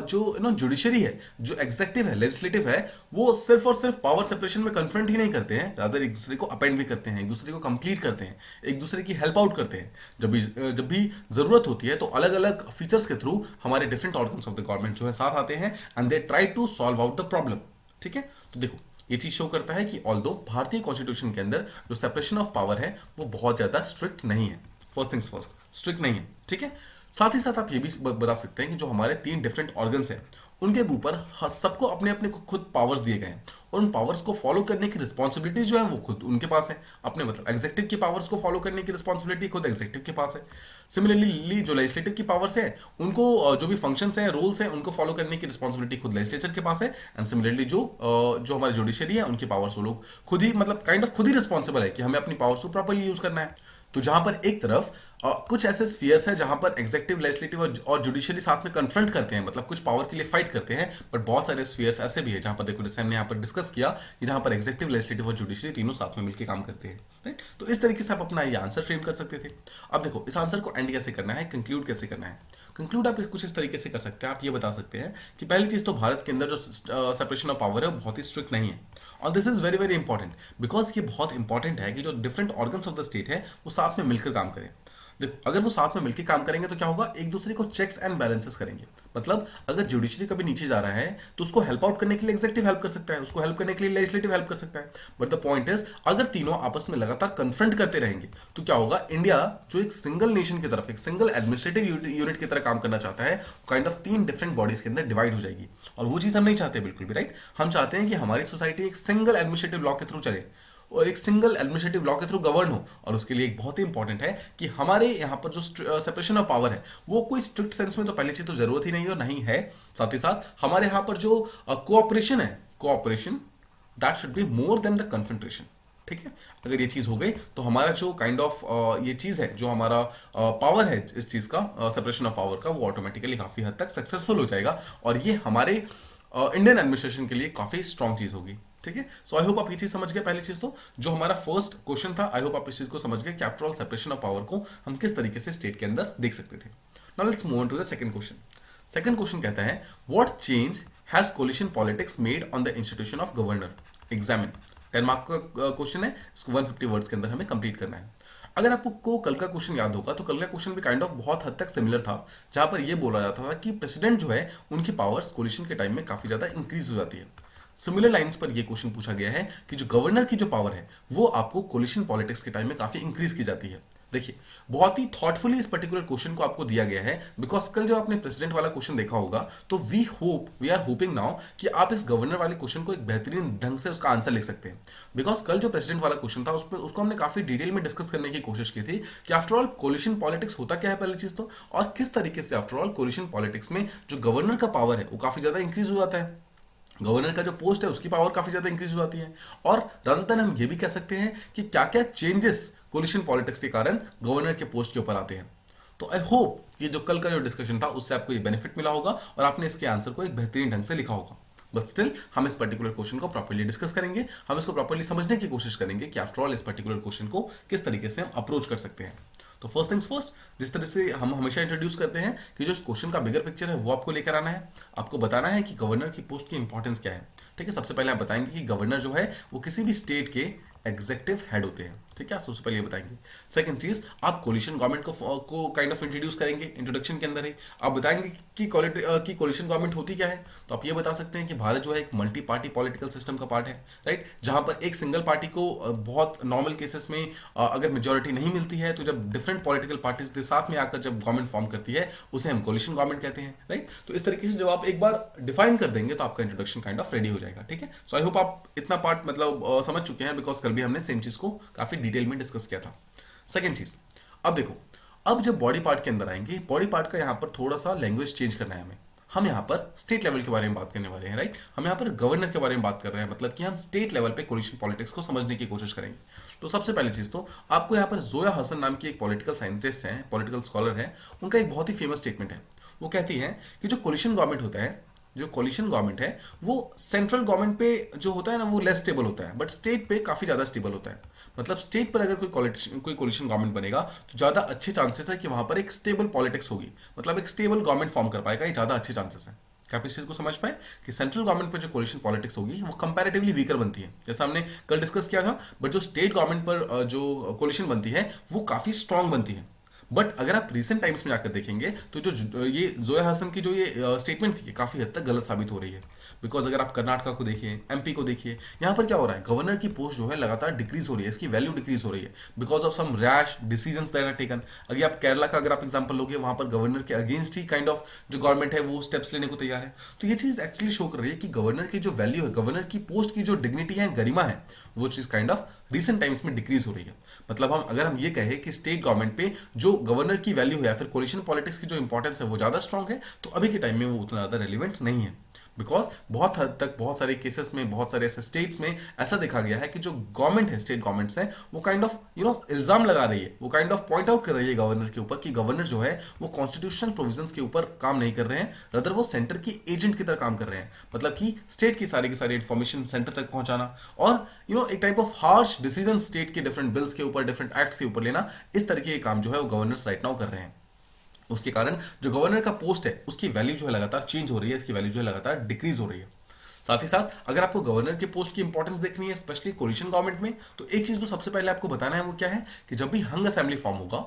जो जुडिशरी है, जो एग्जेक्टिव है, लेजिस्लेटिव है, वो सिर्फ और सिर्फ पावर सेपरेशन में कन्फ्रंट ही नहीं करते हैं, रादर एक दूसरे को अपेंड भी करते हैं, एक दूसरे को कंप्लीट करते हैं, एक दूसरे की हेल्प आउट करते हैं। जब भी जरूरत होती है तो अलग अलग फीचर्स के थ्रू हमारे different organs of the government जो है साथ आते हैं and they try to solve out the problem, ठीक है। तो देखो, ये चीज शो करता है कि ऑल्दो भारतीय कॉन्स्टिट्यूशन के अंदर जो सेपरेशन ऑफ पावर है वो बहुत ज्यादा स्ट्रिक्ट नहीं है। फर्स्ट थिंग्स फर्स्ट, स्ट्रिक्ट नहीं है, ठीक है। साथ ही साथ आप ये भी बता सकते हैं कि जो हमारे 3 डिफरेंट ऑर्गन्स हैं उनके ऊपर सबको अपने अपने खुद पावर्स दिए गए हैं, और उन पावर्स को फॉलो करने की रिस्पॉन्सिबिलिटी जो है वो खुद उनके पास है अपने, मतलब एग्जेक्टिव की पावर्स को फॉलो करने की रिस्पॉन्सिबिलिटी खुद एग्जेक्टिव के पास है। सिमिलरली जो लेजिस्लेटिव की पावर्स है उनको जो भी फंक्शंस हैं, रूल्स हैं, उनको फॉलो करने की रिस्पॉन्सिबिलिटी खुद लेजिस्लेचर के पास है। एंड सिमिलरली जो हमारी जुडिशरी है उनकी पावर्स वो लोग खुद ही, मतलब काइंड ऑफ खुद ही रिस्पॉन्सिबल है कि हमें अपनी पावर्स को प्रॉपर्ली यूज करना है। तो जहां पर एक तरफ कुछ ऐसे स्फीयर्स हैं जहां पर एग्जेक्टिव, लेजिस्लेटिव और जुडिशरी साथ में कन्फ्रंट करते हैं, मतलब कुछ पावर के लिए फाइट करते हैं, बट बहुत सारे स्फीयर्स ऐसे भी है जहां पर देखो, जैसे हमने यहां पर डिस्कस किया कि जहां पर एग्जेक्टिव, लेजिस्लेटिव और जुडिशरी तीनों साथ में मिलकर काम करते हैं, राइट। तो इस तरीके से आप अपना ये आंसर फ्रेम कर सकते थे। अब देखो, इस आंसर को एंड कैसे करना है, कंक्लूड कैसे करना है। कंक्लूड आप कुछ इस तरीके से कर सकते हैं, आप ये बता सकते हैं कि पहली चीज तो भारत के अंदर जो सेपरेशन ऑफ पावर है वो बहुत ही स्ट्रिक्ट नहीं है, और this is very very important, because ये बहुत इंपॉर्टेंट है कि जो different organs of the state है वो साथ में मिलकर काम करें। देखो, अगर वो साथ में मिलकर काम करेंगे तो क्या होगा, एक दूसरे को चेक्स एंड बैलेंसेस करेंगे। मतलब अगर जुडिशरी कभी नीचे जा रहा है तो उसको हेल्प आउट करने के लिए एग्जेक्टिव हेल्प कर सकता है, उसको हेल्प करने के लिए लेजिस्लेटिव हेल्प कर सकता है। बट द पॉइंट इज, अगर तीनों आपस में लगातार कन्फ्रंट करते रहेंगे तो क्या होगा, इंडिया जो एक सिंगल नेशन की तरफ, एक सिंगल एडमिनिस्ट्रेटिव यूनिट की तरह काम करना चाहता है, काइंड ऑफ 3 डिफरेंट बॉडीज के अंदर डिवाइड हो जाएगी, और वो चीज हम नहीं चाहते बिल्कुल भी, राइट। हम चाहते हैं कि हमारी सोसाइटी एक सिंगल एडमिनिस्ट्रेटिव लॉ के थ्रू चले और एक सिंगल एडमिनिस्ट्रेटिव लॉ के थ्रू गवर्न हो, और उसके लिए एक बहुत ही इंपॉर्टेंट है कि हमारे यहाँ पर जो सेपरेशन ऑफ पावर है वो कोई स्ट्रिक्ट सेंस में तो पहले चीज तो जरूरत ही नहीं है और नहीं है। साथ ही साथ हमारे यहाँ पर जो कोऑपरेशन है, cooperation that should be more than the confrontation, ठीक है। अगर ये चीज हो गई तो हमारा जो काइंड ऑफ ये चीज है, जो हमारा पावर है इस चीज का, सेपरेशन ऑफ पावर का, वो ऑटोमेटिकली काफी हद तक सक्सेसफुल हो जाएगा, और ये हमारे इंडियन एडमिनिस्ट्रेशन के लिए काफी स्ट्रॉन्ग चीज होगी, ठीक है। सो आई होप आप ये चीज समझ गए। पहली चीज तो जो हमारा फर्स्ट क्वेश्चन था, आई होप आप इस चीज को समझ गए कि after all separation of power को हम किस तरीके से स्टेट के अंदर देख सकते थे। Now let's move on to the second question. Second question कहता है, what change has coalition politics made on the institution of governor. Examine 10 mark का क्वेश्चन है, इसको 150 वर्ड्स के अंदर हमें कंप्लीट करना है। अगर आपको कल का क्वेश्चन याद होगा तो कल का क्वेश्चन भी काइंड ऑफ बहुत हद तक सिमिलर था, जहां पर यह बोला जाता था कि प्रेसिडेंट जो है उनकी पावर्स कोलिशन के टाइम में काफी ज्यादा इंक्रीज हो जाती है। सिमिलर लाइंस पर यह क्वेश्चन पूछा गया है कि जो गवर्नर की जो पावर है वो आपको कोलिशन पॉलिटिक्स के टाइम में काफी इंक्रीज की जाती है। देखिए, बहुत ही थॉटफुली इस पर्टिकुलर क्वेश्चन को आपको दिया गया है, बिकॉज कल जब आपने प्रेसिडेंट वाला क्वेश्चन देखा होगा तो वी आर होपिंग नाउ कि आप इस गवर्नर वाले क्वेश्चन को एक बेहतरीन ढंग से उसका आंसर लिख सकते हैं। बिकॉज कल जो प्रेसिडेंट वाला क्वेश्चन था उसको हमने काफी डिटेल में डिस्कस करने की कोशिश की थी कि आफ्टर ऑल कोलिशन पॉलिटिक्स होता क्या है पहली चीज तो, और किस तरीके से आफ्टर ऑल कोलिशन पॉलिटिक्स में जो गवर्नर का पावर है वो काफी ज्यादा इंक्रीज हो जाता है, गवर्नर का जो पोस्ट है उसकी पावर काफी ज्यादा इंक्रीज हो जाती है। और रादर देन हम ये भी कह सकते हैं कि क्या क्या चेंजेस कोलिशन पॉलिटिक्स के कारण गवर्नर के पोस्ट के ऊपर आते हैं। तो आई होप ये जो कल का जो डिस्कशन था उससे आपको ये बेनिफिट मिला होगा और आपने इसके आंसर को एक बेहतरीन ढंग से लिखा होगा। बट स्टिल हम इस पर्टिकुलर क्वेश्चन को प्रॉपर्ली डिस्कस करेंगे, हम इसको प्रॉपर्ली समझने की कोशिश करेंगे कि आफ्टर ऑल इस पर्टिकुलर क्वेश्चन को किस तरीके से हम अप्रोच कर सकते हैं। तो फर्स्ट थिंग्स फर्स्ट, जिस तरह से हम हमेशा इंट्रोड्यूस करते हैं कि जो इस क्वेश्चन का बिगर पिक्चर है वो आपको लेकर आना है, आपको बताना है कि गवर्नर की पोस्ट की इंपॉर्टेंस क्या है। ठीक है, सबसे पहले आप बताएंगे कि गवर्नर जो है वो किसी भी स्टेट के एग्जेक्टिव हेड होते हैं। ठीक है, आप सबसे पहले ये बताएंगे। सेकंड चीज, आप कोलिशन गवर्नमेंट को काइंड ऑफ इंट्रोड्यूस करेंगे इंट्रोडक्शन के अंदर ही। आप बताएंगे कि कोलिशन गवर्नमेंट होती क्या है। तो आप ये बता सकते हैं कि भारत जो है एक मल्टी पार्टी पॉलिटिकल सिस्टम का पार्ट है, राइट, जहां पर एक सिंगल पार्टी को बहुत नॉर्मल केसेस में अगर मेजोरिटी नहीं मिलती है तो जब डिफरेंट पॉलिटिकल पार्टीज के साथ में आकर जब गवर्नमेंट फॉर्म करती है उसे हम कोलिशन गवर्नमेंट कहते हैं, राइट। तो इस तरीके से जब आप एक बार डिफाइन कर देंगे तो आपका इंट्रोडक्शन काइंड ऑफ रेडी हो जाएगा, ठीक है। सो आई होप आप इतना पार्ट मतलब समझ चुके हैं, बिकॉज कल भी हमने सेम चीज को काफी डिटेल में डिस्कस किया था। सेकेंड चीज, अब देखो, अब जब बॉडी पार्ट के अंदर आएंगे, बॉडी पार्ट का यहां पर थोड़ा सा लैंग्वेज चेंज करना है हमें। हम यहां पर स्टेट लेवल के बारे में बात करने वाले हैं, राइट। हम यहां पर गवर्नर के बारे में बात कर रहे हैं, मतलब कि हम स्टेट लेवल पे कोलिशन पॉलिटिक्स को समझने की कोशिश करेंगे। तो सबसे पहली चीज तो आपको यहां पर जोया हसन नाम की एक पॉलिटिकल साइंटिस्ट है, पॉलिटिकल स्कॉलर है, उनका एक बहुत ही फेमस स्टेटमेंट है। वो कहती है कि जो कोलिशन गवर्नमेंट होता है, जो कोलिशन गवर्नमेंट है वो सेंट्रल गवर्नमेंट पे जो होता है ना वो लेस स्टेबल होता है, बट स्टेट पे काफी ज्यादा स्टेबल होता है। मतलब स्टेट पर अगर कोई कोलिशन गवर्नमेंट बनेगा तो ज्यादा अच्छे चांसेस है कि वहां पर एक स्टेबल पॉलिटिक्स होगी, मतलब एक स्टेबल गवर्नमेंट फॉर्म कर पाएगा, ये ज्यादा अच्छे चांसेस है। क्या आप इस चीज को समझ पाए कि सेंट्रल गवर्नमेंट पर जो कोलिशन पॉलिटिक्स होगी वो कंपैरेटिवली वीकर बनती है, जैसा हमने कल डिस्कस किया था। बट जो स्टेट गवर्नमेंट पर जो कोलिशन बनती है वो काफी स्ट्रांग बनती है। बट अगर आप रिसेंट टाइम्स में जाकर देखेंगे तो जो ये जोया हसन की जो ये स्टेटमेंट थी काफी हद तक गलत साबित हो रही है। बिकॉज अगर आप कर्नाटका को देखिए, एमपी को देखिए, यहाँ पर क्या हो रहा है, गवर्नर की पोस्ट जो है लगातार डिक्रीज हो रही है, इसकी वैल्यू डिक्रीज हो रही है because of some rash decisions that are taken. अगर आप केरला का अगर आप एग्जांपल लोगे, वहां पर गवर्नर के अगेंस्ट ही काइंड ऑफ जो गवर्नमेंट है वो स्टेप्स लेने को तैयार है। तो ये चीज एक्चुअली शो कर रही है कि गवर्नर की जो वैल्यू है, गवर्नर की पोस्ट की जो डिग्निटी है, गरिमा है, वो चीज काइंड ऑफ रिसेंट टाइम्स में डिक्रीज हो रही है। मतलब अगर हम ये कहें कि स्टेट गवर्नमेंट पे जो गवर्नर की वैल्यू है या फिर कोलिशन पॉलिटिक्स की जो इंपॉर्टेंस है वो ज्यादा स्ट्रांग है, तो अभी के टाइम में वो उतना ज्यादा रेलिवेंट नहीं है। बिकॉज बहुत हद तक बहुत सारे केसेस में, बहुत सारे ऐसे स्टेट्स में ऐसा देखा गया है कि जो गवर्नमेंट है, स्टेट गवर्नमेंट्स है, वो काइंड ऑफ इल्जाम लगा रही है, वो काइंड ऑफ पॉइंट आउट कर रही है गवर्नर के ऊपर कि गवर्नर जो है वो कॉन्स्टिट्यूशनल प्रोविजंस के ऊपर काम नहीं कर रहे हैं, रदर वो सेंटर की एजेंट की तरह काम कर रहे हैं। मतलब कि स्टेट की सारी इंफॉर्मेशन सेंटर तक पहुंचाना और एक type of harsh decision state के डिफरेंट बिल्स के ऊपर, डिफरेंट एक्ट्स के ऊपर लेना, इस तरीके के काम जो है वो गवर्नर्स राइट नाउ कर रहे हैं। उसके कारण जो गवर्नर का पोस्ट है उसकी वैल्यू जो है लगातार चेंज हो रही है, इसकी वैल्यू जो है लगातार डिक्रीज हो रही है। साथ ही साथ अगर आपको गवर्नर के पोस्ट की इंपॉर्टेंस देखनी है, स्पेशली कोलिशन गवर्नमेंट में, तो एक चीज तो सबसे पहले आपको बताना है वो क्या है कि जब भी हंग असेंबली फॉर्म होगा,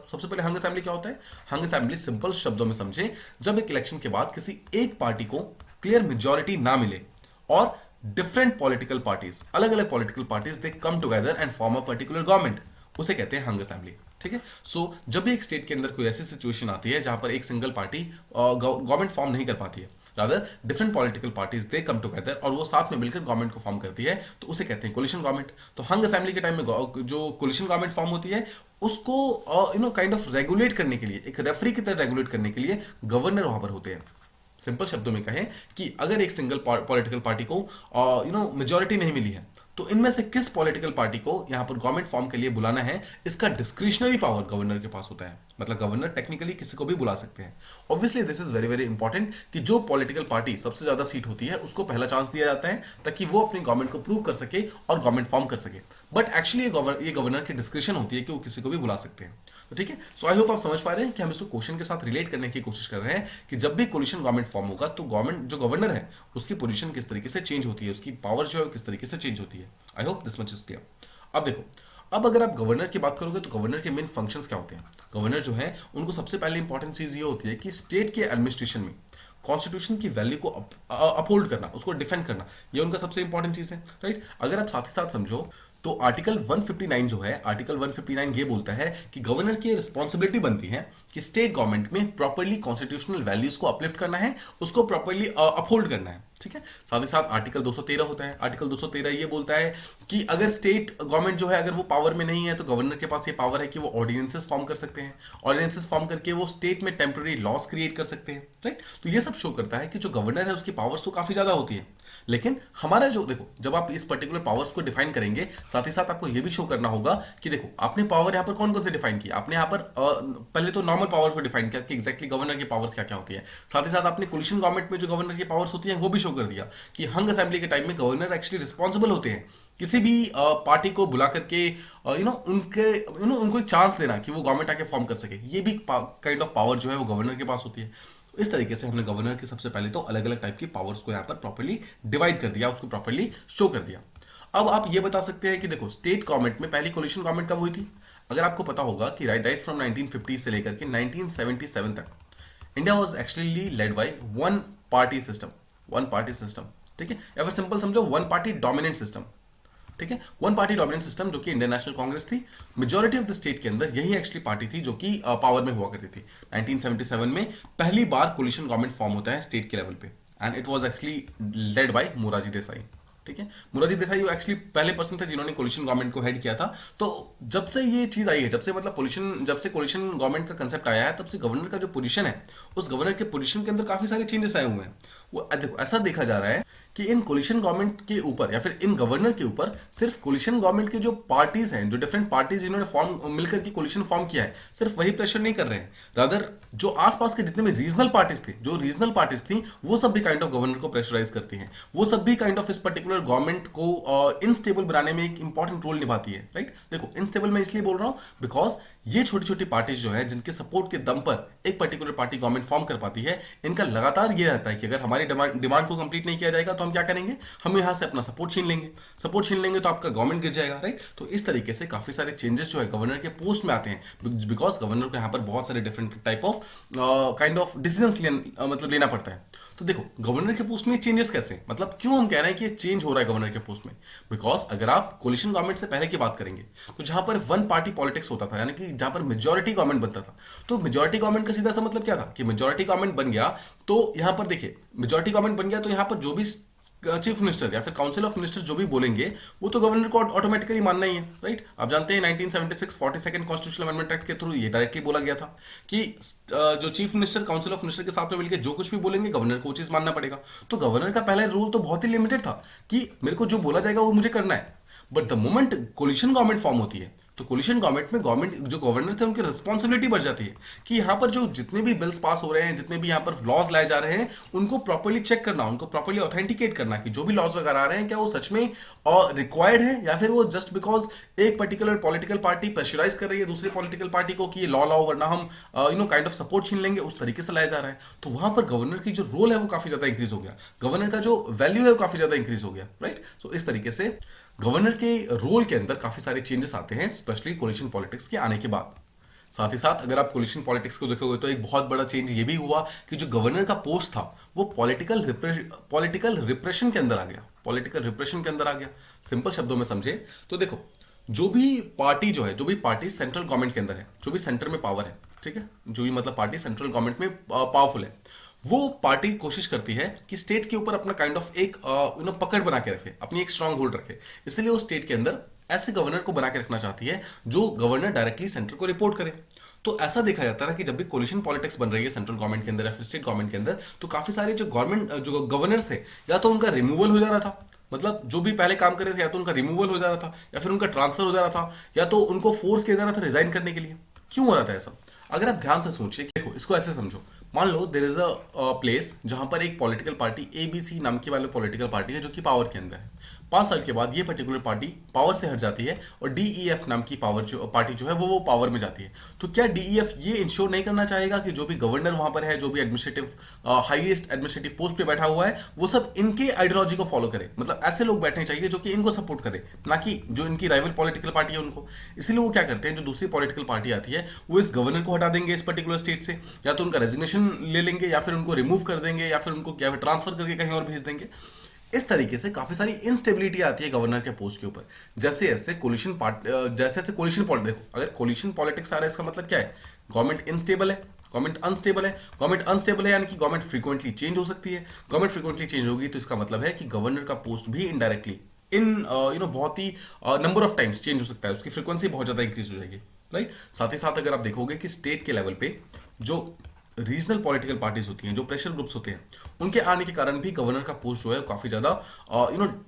सबसे पहले हंग असेंबली क्या होता है। हंग असेंबली सिंपल शब्दों में समझे, जब एक इलेक्शन के बाद किसी एक पार्टी को क्लियर मेजोरिटी ना मिले और डिफरेंट पॉलिटिकल पार्टीज, अलग अलग political parties, they come together and form a particular government, उसे कहते हैं हंग असेंबली, ठीक है। सो जब भी एक स्टेट के अंदर कोई ऐसी सिचुएशन आती है जहां पर एक सिंगल पार्टी गवर्नमेंट फॉर्म नहीं कर पाती है, rather different political parties they come together और वो साथ में मिलकर गवर्नमेंट को फॉर्म करती है, तो उसे कहते हैं कोलिशन गवर्नमेंट। तो हंग असेंबली के टाइम में जो कोलिशन गवर्नमेंट फॉर्म होती है उसको काइंड ऑफ रेगुलेट करने के लिए, एक रेफरी की तरह रेगुलेट करने के लिए गवर्नर वहां पर होते हैं। सिंपल शब्दों में कहें कि अगर एक सिंगल पॉलिटिकल पार्टी को मेजोरिटी नहीं मिली है तो इनमें से किस पॉलिटिकल पार्टी को यहां पर गवर्नमेंट फॉर्म के लिए बुलाना है, इसका डिस्क्रिशनरी पावर गवर्नर के पास होता है। मतलब गवर्नर टेक्निकली किसी को भी बुला सकते हैं। Obviously this is very very important कि जो पॉलिटिकल पार्टी सबसे ज्यादा सीट होती है उसको पहला चांस दिया जाता है ताकि वो अपनी गवर्नमेंट को प्रूव कर सके और गवर्नमेंट फॉर्म कर सके। बट एक्चुअली ये गवर्नर की डिस्क्रिप्शन होती है कि वो किसी को भी बुला सकते हैं। तो ठीक है, सो आई होप आप समझ पा रहे हैं कि हम इसको क्वेश्चन के साथ रिलेट करने की कोशिश कर रहे हैं कि जब भी कोलिशन गवर्नमेंट फॉर्म होगा तो गवर्नमेंट जो गवर्नर है उसकी पोजीशन किस तरीके से चेंज होती है, उसकी पावर जो है किस तरीके से चेंज होती है। I hope this much is clear. अब देखो, अब अगर आप गवर्नर की बात करोगे तो गवर्नर के मेन फंक्शंस क्या होते हैं। गवर्नर जो है उनको सबसे पहले इंपॉर्टेंट चीज ये होती है कि स्टेट के एडमिनिस्ट्रेशन में कॉन्स्टिट्यूशन की वैल्यू को अपहोल्ड करना, उसको डिफेंड करना, ये उनका सबसे इंपॉर्टेंट चीज है, राइट। अगर आप साथ ही साथ समझो तो आर्टिकल 159 जो है, आर्टिकल 159 ये बोलता है कि गवर्नर की रिस्पॉन्सिबिलिटी बनती है कि स्टेट गवर्नमेंट में प्रॉपर्ली कॉन्स्टिट्यूशनल वैल्यूज को अपलिफ्ट करना है, उसको प्रॉपर्ली अपहोल्ड करना है, ठीक है। साथ ही साथ आर्टिकल 213 होता है। आर्टिकल 213 ये बोलता है कि अगर स्टेट गवर्नमेंट जो है अगर वो पावर में नहीं है तो गवर्नर के पास ये पावर है कि वो ऑर्डिनेंसेस फॉर्म कर सकते हैं, ऑर्डिनेंसेस फॉर्म करके वो स्टेट में टेम्पररी लॉस क्रिएट कर सकते हैं, राइट। तो ये सब शो करता है कि जो गवर्नर है उसकी पावर्स तो काफी ज्यादा होती है, लेकिन हमारा जो देखो जब आप इस पर्टिकुलर पावर्स को डिफाइन करेंगे साथ ही साथ आपको ये भी शो करना होगा कि देखो आपने पावर यहां पर कौन कौन से डिफाइन किया। आपने यहां पर पहले तो नॉर्मल पावर को डिफाइन किया कि एग्जैक्टली गवर्नर की पावर्स क्या क्या होती है। साथ ही साथ आपने कोलिशन गवर्नमेंट में जो गवर्नर की पावर्स होती है वो भी शो कर दिया कि हंग असेंबली के टाइम में गवर्नर एक्चुअली रिस्पॉन्सिबल होते हैं किसी भी पार्टी को बुला करके उनको एक चांस देना कि वो गवर्नमेंट आके फॉर्म कर सके। ये भी काइंड ऑफ पावर जो है वो गवर्नर के पास होती है। इस तरीके से हमने गवर्नर की सबसे पहले तो अलग अलग टाइप की पावर्स को यहां पर प्रॉपर्ली डिवाइड कर दिया, उसको प्रॉपर्ली शो कर दिया। अब आप ये बता सकते हैं कि देखो स्टेट गवर्नमेंट में पहली कोलिशन गवर्नमेंट कब हुई थी। अगर आपको पता होगा कि राइट फ्रॉम 1950 से लेकर के 1977 तक India was actually led by one party system. One party system, ठीक है, या फिर सिंपल समझो वन पार्टी डोमिनेंट सिस्टम। ठीक है, वन पार्टी डोमिनेंट सिस्टम जो कि इंडियन नेशनल कांग्रेस थी। मेजॉरिटी ऑफ द स्टेट के अंदर यही एक्चुअली पार्टी थी जो कि पावर में हुआ करती थी। 1977 में पहली बार कोलिशन गवर्नमेंट फॉर्म होता है स्टेट के लेवल पे, and it was actually led by Morarji Desai. ठीक है, मोरारजी देसाई एक्चुअली पहले पर्सन थे जिन्होंने कोलिशन गवर्नमेंट को हेड किया था। तो जब से ये चीज आई है, जब से मतलब कोलिशन गवर्नमेंट का कंसेप्ट आया है, तब से गवर्नर का जो पोजीशन है, उस गवर्नर के पोजीशन के अंदर काफी सारे चेंजेस आए हुए हैं। वो देखो ऐसा देखा जा रहा है कि इन कोलिशन गवर्नमेंट के ऊपर या फिर इन गवर्नर के ऊपर सिर्फ कोलिशन गवर्नमेंट के जो पार्टीज हैं, जो डिफरेंट पार्टीज जिन्होंने फॉर्म मिलकर के कोलिशन फॉर्म किया है, सिर्फ वही प्रेशर नहीं कर रहे हैं, रादर जो आसपास के जितने भी रीजनल पार्टीज थे, जो रीजनल पार्टीज थी, वो सब भी काइंड ऑफ गवर्नर को प्रेशराइज करती हैं। वो सब भी काइंड ऑफ इस पर्टिकुलर गवर्नमेंट को इनस्टेबल बनाने में एक इंपॉर्टेंट रोल निभाती है। राइट, देखो इनस्टेबल मैं इसलिए बोल रहा हूं बिकॉज ये छोटी छोटी पार्टीज जो है जिनके सपोर्ट के दम पर एक पर्टिकुलर पार्टी गवर्नमेंट फॉर्म कर पाती है, इनका लगातार ये रहता है कि अगर हमारी डिमांड को कंप्लीट नहीं किया जाएगा तो हम क्या करेंगे, हम यहां से अपना सपोर्ट छीन लेंगे। सपोर्ट छीन लेंगे तो आपका गवर्नमेंट गिर जाएगा। राइट, तो इस तरीके से काफी सारे चेंजेस जो है गवर्नर के पोस्ट में आते हैं, बिकॉज गवर्नर को यहां पर बहुत सारे different type of kind of decision मतलब लेना पड़ता है। तो देखो गवर्नर के पोस्ट में चेंजेस कैसे, मतलब क्यों हम कह रहे हैं कि ये चेंज हो रहा है गवर्नर के पोस्ट में, बिकॉज अगर आप कोलिशन गवर्नमेंट से पहले की बात करेंगे तो जहां पर वन पार्टी पॉलिटिक्स होता था, यानी कि जहां पर मेजॉरिटी गवर्नमेंट बनता था, तो मेजॉरिटी गवर्नमेंट का सीधा सा मतलब क्या था कि मेजॉरिटी गवर्नमेंट बन गया तो यहां पर देखिए मेजॉरिटी गवर्नमेंट बन गया तो यहां पर जो भी चीफ मिनिस्टर या फिर काउंसिल ऑफ मिनिस्टर्स जो भी बोलेंगे वो तो गवर्नर को ऑटोमेटिकली मानना ही है। राइट, आप जानते हैं 1976 42nd कॉन्स्टिट्यूशनल अमेंडमेंट एक्ट के थ्रू ये डायरेक्टली बोला गया था कि जो chief minister council of minister के साथ में मिलकर जो कुछ भी बोलेंगे गवर्नर को वो चीज मानना पड़ेगा। तो गवर्नर का पहला रूल तो बहुत ही लिमिटेड था कि मेरे को जो बोला जाएगा वो मुझे करना है। But the moment coalition government form होती है तो कोलिशन गवर्नमेंट में गवर्नमेंट जो गवर्नर थे उनकी रिस्पॉन्सिबिलिटी बढ़ जाती है कि यहाँ पर जो जितने भी बिल्स पास हो रहे हैं, जितने भी यहाँ पर लॉज लाए जा रहे हैं, उनको प्रॉपर्ली चेक करना, उनको प्रॉपर्ली ऑथेंटिकेट करना कि जो भी लॉज वगैरह आ रहे हैं क्या वो सच में रिक्वायर्ड है या फिर वो जस्ट बिकॉज एक पर्टिकुलर पॉलिटिकल पार्टी प्रेशराइज कर रही है दूसरी पॉलिटिकल पार्टी को कि ये लॉ लाओ वरना हम काइंड ऑफ सपोर्ट छीन लेंगे, उस तरीके से लाया जा रहा है। तो वहां पर गवर्नर की जो रोल है वो काफी ज्यादा इंक्रीज हो गया, गवर्नर का जो वैल्यू है वो काफी ज्यादा इंक्रीज हो गया। राइट, सो इस तरीके से गवर्नर के रोल के अंदर काफी सारे चेंजेस आते हैं, स्पेशली कोलिशन पॉलिटिक्स के आने के बाद। साथ ही साथ अगर आप कोलिशन पॉलिटिक्स को देखोगे तो एक बहुत बड़ा चेंज ये भी हुआ कि जो गवर्नर का पोस्ट था वो पॉलिटिकल रिप्रेशन के अंदर आ गया, पॉलिटिकल रिप्रेशन के अंदर आ गया। सिंपल शब्दों में समझे तो देखो जो भी पार्टी जो है, जो भी पार्टी सेंट्रल गवर्नमेंट के अंदर है, जो भी सेंटर में पावर है, ठीक है, जो भी मतलब पार्टी सेंट्रल गवर्नमेंट में पावरफुल है, वो पार्टी कोशिश करती है कि स्टेट के ऊपर अपना काइंड ऑफ एक पकड़ बना के रखे, अपनी एक स्ट्रांग होल्ड रखे। इसलिए वो स्टेट के अंदर ऐसे गवर्नर को बना के रखना चाहती है जो गवर्नर डायरेक्टली सेंटर को रिपोर्ट करे। तो ऐसा देखा जाता है कि जब भी कोलिशन पॉलिटिक्स बन रही है सेंट्रल गवर्नमेंट के अंदर या फिर स्टेट गवर्नमेंट के अंदर, तो काफी सारे जो गवर्नर्स थे या तो उनका रिमूवल हो जा रहा था, मतलब जो भी पहले काम कर रहे थे या तो उनका रिमूवल हो जा रहा था या फिर उनका ट्रांसफर हो जा रहा था या तो उनको फोर्स किया जा रहा था रिजाइन करने के लिए। क्यों हो रहा था ऐसा? अगर आप ध्यान से सोचिए, देखो इसको ऐसे समझो, मान लो देयर इज अ प्लेस जहां पर एक पॉलिटिकल पार्टी एबीसी नाम की वाली पॉलिटिकल पार्टी है जो कि पावर के अंदर है। 5 साल के बाद ये पर्टिकुलर पार्टी पावर से हट जाती है और डीईएफ नाम की पार्टी जो है वो पावर में जाती है। तो क्या डीईएफ ये इंश्योर नहीं करना चाहेगा कि जो भी गवर्नर वहां पर है, जो भी हाईएस्ट एडमिनिस्ट्रेटिव पोस्ट पे बैठा हुआ है, वो सब इनके आइडियोलॉजी को फॉलो करे, मतलब ऐसे लोग बैठने चाहिए जो कि इनको सपोर्ट करे, ना कि जो इनकी राइवल पॉलिटिकल पार्टी है उनको। इसलिए वो क्या करते हैं, जो दूसरी पॉलिटिकल पार्टी आती है वो इस गवर्नर को हटा देंगे इस पर्टिकुलर स्टेट से, या तो उनका रेजिग्नेशन ले लेंगे या फिर उनको रिमूव कर देंगे या फिर उनको क्या ट्रांसफर करके कहीं और भेज देंगे। इस तरीके से काफी सारी इनस्टेबिलिटी आती है गवर्नर के पोस्ट के ऊपर। जैसे जैसे कोलिशन पॉलिटिक्स, देखो अगर कोलिशन पॉलिटिक्स आ रहा है इसका मतलब क्या है, गवर्नमेंट इनस्टेबल है, गवर्नमेंट अनस्टेबल है, यानी कि गवर्नमेंट फ्रीक्वेंटली चेंज हो सकती है। गवर्नमेंट फ्रीक्वेंटली चेंज होगी तो इसका मतलब है कि गवर्नर का पोस्ट भी इनडायरेक्टली बहुत ही नंबर ऑफ टाइम्स चेंज हो सकता है, उसकी फ्रीक्वेंसी बहुत ज्यादा इंक्रीज हो जाएगी। राइट, साथ ही साथ अगर आप देखोगे कि स्टेट के लेवल पे जो रीजनल पॉलिटिकल पार्टीज होती हैं, जो प्रेशर ग्रुप्स होते हैं, उनके आने के कारण भी गवर्नर का पोस्ट जो है काफी ज्यादा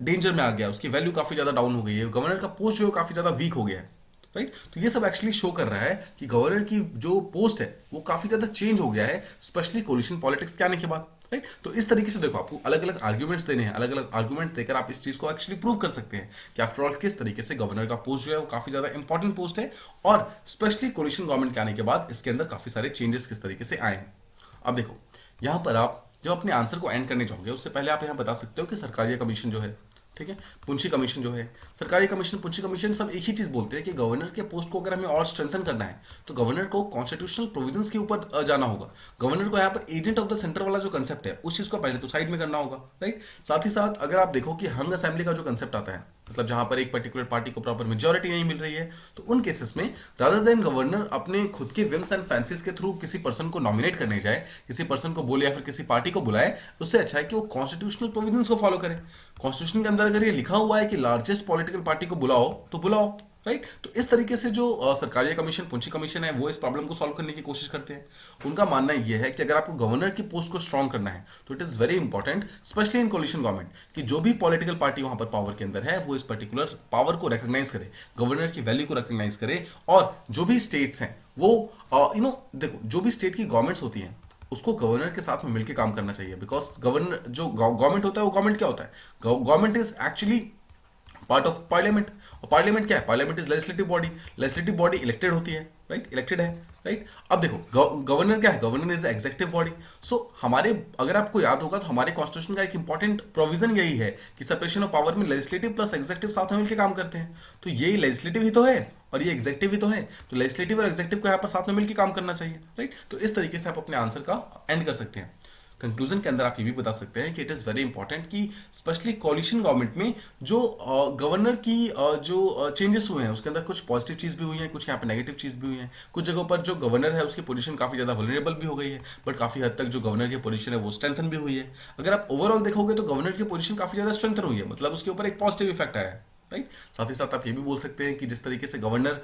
डेंजर में आ गया, उसकी वैल्यू काफी ज्यादा डाउन हो गई है, गवर्नर का पोस्ट जो है काफी ज्यादा वीक हो गया है। राइट, तो ये सब एक्चुअली शो कर रहा है कि गवर्नर की जो पोस्ट है वो काफी ज्यादा चेंज हो गया है, स्पेशली कोलिशन पॉलिटिक्स के आने के बाद। राइट, तो इस तरीके से देखो आपको अलग अलग आर्ग्यूमेंट्स देने हैं, अलग अलग आर्ग्यूमेंट्स देकर आप इस चीज को एक्चुअली प्रूव कर सकते हैं कि आफ्टर ऑल किस तरीके से गवर्नर का पोस्ट जो है वो काफी ज्यादा इंपॉर्टेंट पोस्ट है, और स्पेशली कोलिशन गवर्नमेंट के आने के बाद इसके अंदर काफी सारे चेंजेस किस तरीके से आए हैं। अब देखो यहां पर आप जब अपने आंसर को एंड करने जाओगे उससे पहले आप यहां बता सकते हो कि सरकारिया कमीशन जो है, ठीक है। पुंछी कमीशन जो है, सरकारी कमीशन, पुंछी कमीशन, सब एक ही चीज बोलते हैं कि गवर्नर के पोस्ट को अगर हमें और स्ट्रेंथन करना है तो गवर्नर को कॉन्स्टिट्यूशनल प्रोविजंस के ऊपर जाना होगा। गवर्नर को यहाँ पर एजेंट ऑफ द सेंटर वाला जो कंसेप्ट है उस चीज को पहले तो साइड में करना होगा, राइट। साथ ही साथ अगर आप देखो कि हंग असेंबली का जो कंसेप्ट आता है, मतलब जहां पर एक पर्टिकुलर पार्टी को प्रॉपर मेजोरिटी नहीं मिल रही है, तो उन केसेस में रादर देन गवर्नर अपने खुद के विम्स एंड फैंसीज के थ्रू किसी पर्सन को नॉमिनेट करने जाए, किसी पर्सन को बोले या फिर किसी पार्टी को बुलाए, उससे अच्छा है कि वो कॉन्स्टिट्यूशनल प्रोविजंस को फॉलो करे। कॉन्स्टिट्यूशन के अंदर अगर ये लिखा हुआ है कि लार्जेस्ट पॉलिटिकल पार्टी को बुलाओ तो बुलाओ, राइट। तो इस तरीके से जो सरकारी कमीशन, पुंछी कमीशन है, वो इस प्रॉब्लम को सॉल्व करने की कोशिश करते हैं। उनका मानना यह है कि अगर आपको गवर्नर की पोस्ट को स्ट्रांग करना है तो it is very important, specially in coalition government, कि जो भी पॉलिटिकल पार्टी वहां पर पावर के अंदर है वो इस पर्टिकुलर पावर को रिकॉग्नाइज करे, गवर्नर की वैल्यू को रिकॉग्नाइज करे। और जो भी स्टेट्स हैं वो देखो, जो भी स्टेट की गवर्नमेंट्स होती हैं उसको गवर्नर के साथ में मिलकर काम करना चाहिए। बिकॉज गवर्नर, जो गवर्नमेंट होता है वो गवर्नमेंट क्या होता है, government is actually part of parliament. और पार्लियामेंट क्या है, parliament is legislative body, legislative body elected होती है, राइट, इलेक्टेड है, राइट। अब देखो गवर्नर क्या है, गवर्नर इज एग्जीक्यूटिव बॉडी। सो हमारे, अगर आपको याद होगा तो हमारे कॉन्स्टिट्यूशन का एक इंपॉर्टेंट प्रोविजन यही है कि सेपरेशन ऑफ पावर में लेजिस्लेटिव प्लस एग्जीक्यूटिव साथ में मिलकर काम करते हैं। तो ये लेजिस्लेटिव ही तो है और ये एग्जीक्यूटिव ही तो है, तो लेजिस्लेटिव और एग्जीक्यूटिव को यहाँ पर साथ में मिलकर काम करना चाहिए, राइट। तो इस तरीके से आप अपने आंसर का एंड कर सकते हैं। कंक्लूजन के अंदर आप ये भी बता सकते हैं कि इट इज वेरी इंपॉर्टेंट कि स्पेशली कोलिशन गवर्नमेंट में जो गवर्नर की जो चेंजेस हुए हैं उसके अंदर कुछ पॉजिटिव चीज भी हुई है, कुछ यहाँ पे नेगेटिव चीज भी हुई है। कुछ जगहों पर जो गवर्नर है उसकी पोजीशन काफी ज्यादा वल्नरेबल भी हो गई है, बट काफी हद तक जो गवर्नर की पोजीशन है वो स्ट्रेंथन भी हुई है। अगर आप ओवरऑल देखोगे तो गवर्नर की पोजीशन काफी ज्यादा स्ट्रेंथन हुई है, मतलब उसके ऊपर एक पॉजिटिव इफेक्ट आया है, राइट। साथ ही साथ आप ये भी बोल सकते हैं कि जिस तरीके से गवर्नर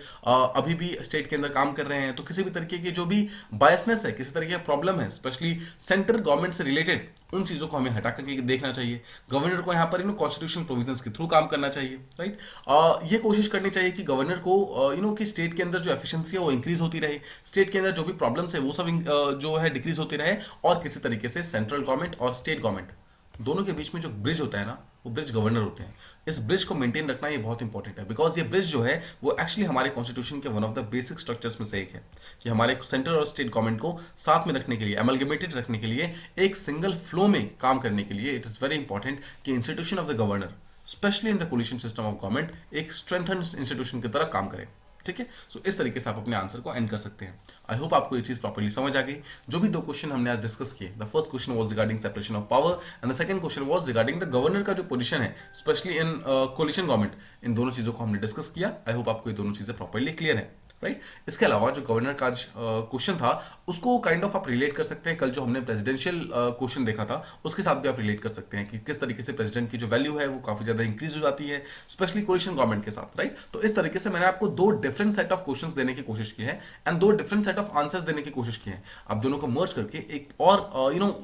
अभी भी स्टेट के अंदर काम कर रहे हैं तो किसी भी तरीके की जो भी बायसनेस है, किसी तरीके का प्रॉब्लम है स्पेशली सेंट्रल गवर्नमेंट से रिलेटेड, उन चीजों को हमें हटा करके देखना चाहिए। गवर्नर को यहाँ पर कॉन्स्टिट्यूशनल प्रोविजंस के थ्रू काम करना चाहिए, राइट। ये कोशिश करनी चाहिए कि गवर्नर को कि स्टेट के अंदर जो एफिशिएंसी है वो इंक्रीज होती रहे, स्टेट के अंदर जो भी प्रॉब्लम्स है वो सब जो है डिक्रीज होती रहे, और किसी तरीके से सेंट्रल गवर्नमेंट और स्टेट गवर्नमेंट दोनों के बीच में जो ब्रिज होता है ना, वो ब्रिज गवर्नर होते हैं। इस ब्रिज को मेंटेन रखना ये बहुत इंपॉर्टेंट है, बिकॉज ये ब्रिज जो है वो एक्चुअली हमारे कॉन्स्टिट्यूशन के one of the basic structures में से एक है कि हमारे सेंट्रल और स्टेट गवर्नमेंट को साथ में रखने के लिए, एमलगेमेटेड रखने के लिए, एक सिंगल फ्लो में काम करने के लिए इट इज वेरी इंपॉर्टेंट कि institution of the governor specially in the coalition system of government एक स्ट्रेंथन इंस्टीट्यूशन की तरह काम करे, ठीक है। सो इस तरीके से आप अपने आंसर को एंड कर सकते हैं। आई होप आपको ये चीज प्रॉपर्ली समझ आ गई। जो भी दो क्वेश्चन हमने आज डिस्कस किए, the first question was regarding separation of power and the second question was regarding the governor का जो पोजीशन है स्पेशली इन कोलिशन गवर्नमेंट, इन दोनों चीजों को हमने डिस्कस किया। आई होप आपको ये दोनों चीजें प्रॉपर्ली क्लियर है, राइट। इसके अलावा जो गवर्नर का क्वेश्चन था उसको काइंड ऑफ आप रिलेट कर सकते हैं, कल जो हमने प्रेसिडेंशियल क्वेश्चन देखा था उसके साथ भी आप रिलेट कर सकते हैं कि किस तरीके से प्रेसिडेंट की जो वैल्यू है वो काफी ज्यादा इंक्रीज हो जाती है स्पेशली कोलिशन गवर्नमेंट के साथ, राइट। तो इस तरीके से मैंने आपको दो डिफरेंट सेट ऑफ क्वेश्चंस देने की कोशिश की है एंड दो डिफरेंट सेट ऑफ आंसर्स देने की कोशिश की है। आप दोनों को मर्ज करके एक और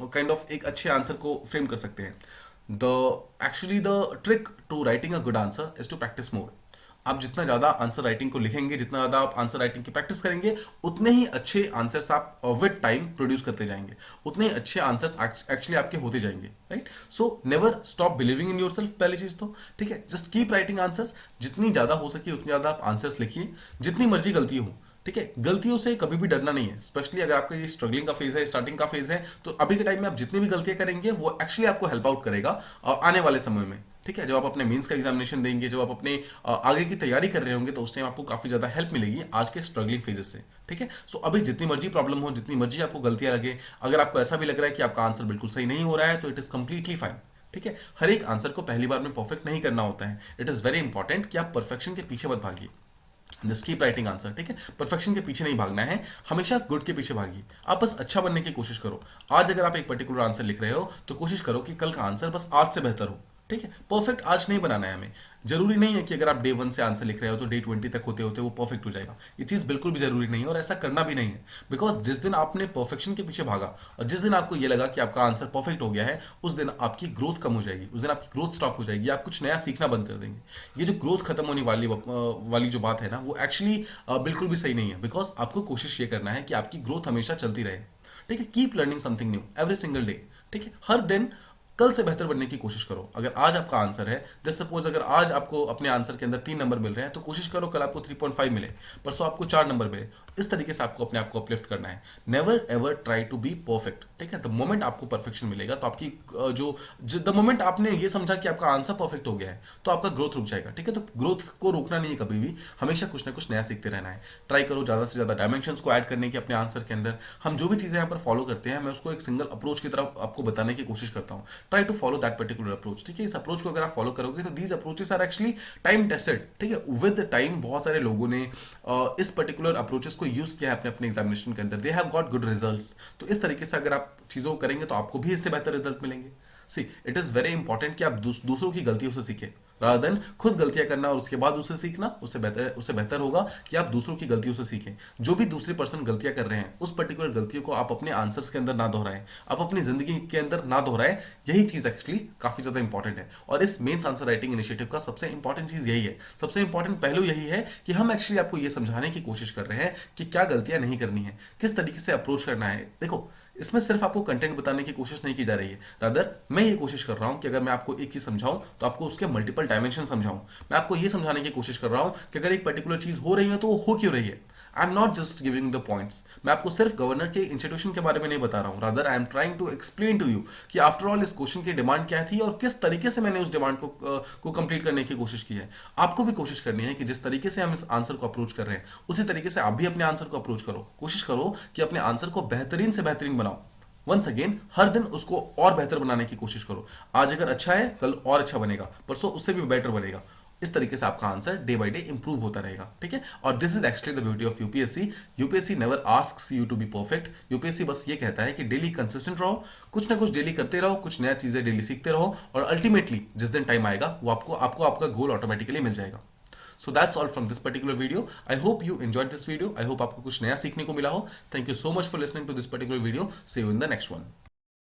काइंड ऑफ एक अच्छे आंसर को फ्रेम कर सकते हैं। Actually the trick to writing a good answer is to practise more. आप जितना ज्यादा आंसर राइटिंग को लिखेंगे, जितना ज्यादा आप आंसर राइटिंग की प्रैक्टिस करेंगे, उतने ही अच्छे आंसर्स आप विद टाइम प्रोड्यूस करते जाएंगे, उतने ही अच्छे आंसर्स एक्चुअली आपके होते जाएंगे, right. So never stop believing in yourself, पहली चीज तो, ठीक है। जस्ट कीप राइटिंग आंसर्स, जितनी ज्यादा हो सके उतनी ज्यादा आप आंसर्स लिखिए, जितनी मर्जी गलती हो, ठीक है। गलतियों से कभी भी डरना नहीं है, स्पेशली अगर आपका ये स्ट्रगलिंग का फेज है, स्टार्टिंग का फेज है, तो अभी के टाइम में आप जितनी भी गलतियां करेंगे वो एक्चुअली आपको हेल्प आउट करेगा आने वाले समय में, ठीक है। जब आप अपने मेंस का एग्जामिनेशन देंगे, जब आप अपने आगे की तैयारी कर रहे होंगे, तो उस टाइम आपको काफी ज्यादा हेल्प मिलेगी आज के स्ट्रगलिंग फेजेस से, ठीक है। सो अभी जितनी मर्जी प्रॉब्लम हो, जितनी मर्जी आपको गलतियां लगे, अगर आपको ऐसा भी लग रहा है कि आपका आंसर बिल्कुल सही नहीं हो रहा है, तो इट इज कंप्लीटली फाइन, ठीक है। हर एक आंसर को पहली बार में परफेक्ट नहीं करना होता है। इट इज वेरी इंपॉर्टेंट कि आप परफेक्शन के पीछे मत भागिए, जस्ट कीप राइटिंग आंसर, ठीक है। परफेक्शन के पीछे नहीं भागना है, हमेशा गुड के पीछे भागिए। आप बस अच्छा बनने की कोशिश करो। आज अगर आप एक पर्टिकुलर आंसर लिख रहे हो तो कोशिश करो कि कल का आंसर बस आज से बेहतर हो, ठीक है। परफेक्ट आज नहीं बनाना है हमें। जरूरी नहीं है कि अगर आप डे 1 से आंसर लिख रहे हो तो डे 20 तक होते होते वो परफेक्ट हो जाएगा। ये चीज बिल्कुल भी जरूरी नहीं है और ऐसा करना भी नहीं है, बिकॉज जिस दिन आपने परफेक्शन के पीछे भागा और जिस दिन आपको ये लगा कि आपका आंसर परफेक्ट हो गया है, उस दिन आपकी ग्रोथ कम हो जाएगी, उस दिन आपकी ग्रोथ स्टॉप हो जाएगी, आप कुछ नया सीखना बंद कर देंगे। ये जो ग्रोथ खत्म होने वाली जो बात है ना, वो एक्चुअली बिल्कुल भी सही नहीं है, बिकॉज आपको कोशिश ये करना है कि आपकी ग्रोथ हमेशा चलती रहे, ठीक है। Keep learning something new every single day, ठीक है। हर दिन कल से बेहतर बनने की कोशिश करो। अगर आज आपका आंसर है, जस्ट सपोज अगर आज आपको अपने आंसर के अंदर 3 नंबर मिल रहे हैं, तो कोशिश करो कल आपको 3.5 मिले, परसों आपको 4 नंबर मिले। इस तरीके से आपको अपने आप को अपलिफ्ट करना है। Never ever try to be perfect, ठीक है। द मोमेंट आपको परफेक्शन मिलेगा, तो आपकी द मोमेंट आपने ये समझा कि आपका आंसर परफेक्ट हो गया है, तो आपका ग्रोथ रुक जाएगा, ठीक है। तो ग्रोथ को रोकना नहीं है कभी भी, हमेशा कुछ ना कुछ नया सीखते रहना है। ट्राई करो ज्यादा से ज्यादा डायमेंशंस को ऐड करने की अपने आंसर के अंदर। हम जो भी चीजें यहाँ पर फॉलो करते हैं, मैं उसको एक सिंगल अप्रोच की तरफ आपको बताने की कोशिश करता हूँ। Try to follow that particular approach, ठीक है। इस अप्रोच को अगर आप फॉलो करोगे तो these approaches are actually time tested, ठीक है। विद टाइम बहुत सारे लोगों ने इस पर्टिकुलर अप्रोचेस को यूज किया है अपने अपने एग्जामिनेशन के अंदर, they have got good results. तो इस तरीके से अगर आप चीजों को करेंगे तो आपको भी इससे बेहतर रिजल्ट मिलेंगे। सी, इट इज वेरी इंपॉर्टेंट कि आप दूसरों की गलतियों से सीखें, रादर देन खुद गलतियां करना और उसके बाद उससे सीखना। उससे बेहतर होगा कि आप दूसरों की गलतियों से सीखें। जो भी दूसरी पर्सन गलतियां कर रहे हैं, उस पर्टिकुलर गलतियों को आप अपने आंसर्स के अंदर ना दोहराएं, आप अपनी जिंदगी के अंदर ना दोहराएं। यही चीज एक्चुअली काफी ज्यादा इंपॉर्टेंट है। और इस मेंस आंसर राइटिंग इनिशिएटिव का सबसे इंपॉर्टेंट चीज यही है, सबसे इंपॉर्टेंट पहलू यही है कि हम एक्चुअली आपको यह समझाने की कोशिश कर रहे हैं कि क्या गलतियां नहीं करनी है, किस तरीके से अप्रोच करना है। देखो, इसमें सिर्फ आपको कंटेंट बताने की कोशिश नहीं की जा रही है, रादर मैं ये कोशिश कर रहा हूं कि अगर मैं आपको एक चीज समझाऊं तो आपको उसके मल्टीपल डायमेंशन समझाऊं। मैं आपको ये समझाने की कोशिश कर रहा हूं कि अगर एक पर्टिकुलर चीज हो रही है तो वो हो क्यों रही है। I am not just giving the points. मैं आपको सिर्फ गवर्नर के इंस्टीट्यूशन के बारे में नहीं बता रहा हूं, rather I am trying to explain to you कि आफ्टर ऑल इस क्वेश्चन की डिमांड क्या थी और किस तरीके से मैंने उस डिमांड को कंप्लीट करने की कोशिश की है। आपको भी कोशिश करनी है कि जिस तरीके से हम इस आंसर को अप्रोच कर रहे हैं, उसी तरीके से आप भी अपने आंसर को अप्रोच करो। कोशिश करो कि अपने आंसर को बेहतरीन से बेहतरीन बनाओ। वंस अगेन, हर दिन उसको और बेहतर बनाने की कोशिश करो। आज अगर अच्छा है, कल और अच्छा बनेगा, परसों उससे भी बेटर बनेगा। इस तरीके से आपका answer day by day improve होता रहेगा, ठीक है। और this is actually the beauty of UPSC. UPSC never asks you to be perfect. UPSC बस ये कहता है कि डेली कंसिस्टेंट रहो, कुछ ना कुछ डेली करते रहो, कुछ नया चीजें डेली सीखते रहो, और अल्टीमेटली जिस दिन टाइम आएगा वो आपको आपका गोल ऑटोमेटिकली मिल जाएगा। So that's all from this particular video. I hope you enjoyed this video. I hope आपको कुछ नया सीखने को मिला हो. Thank you so much for listening to this particular video. See you in the next one.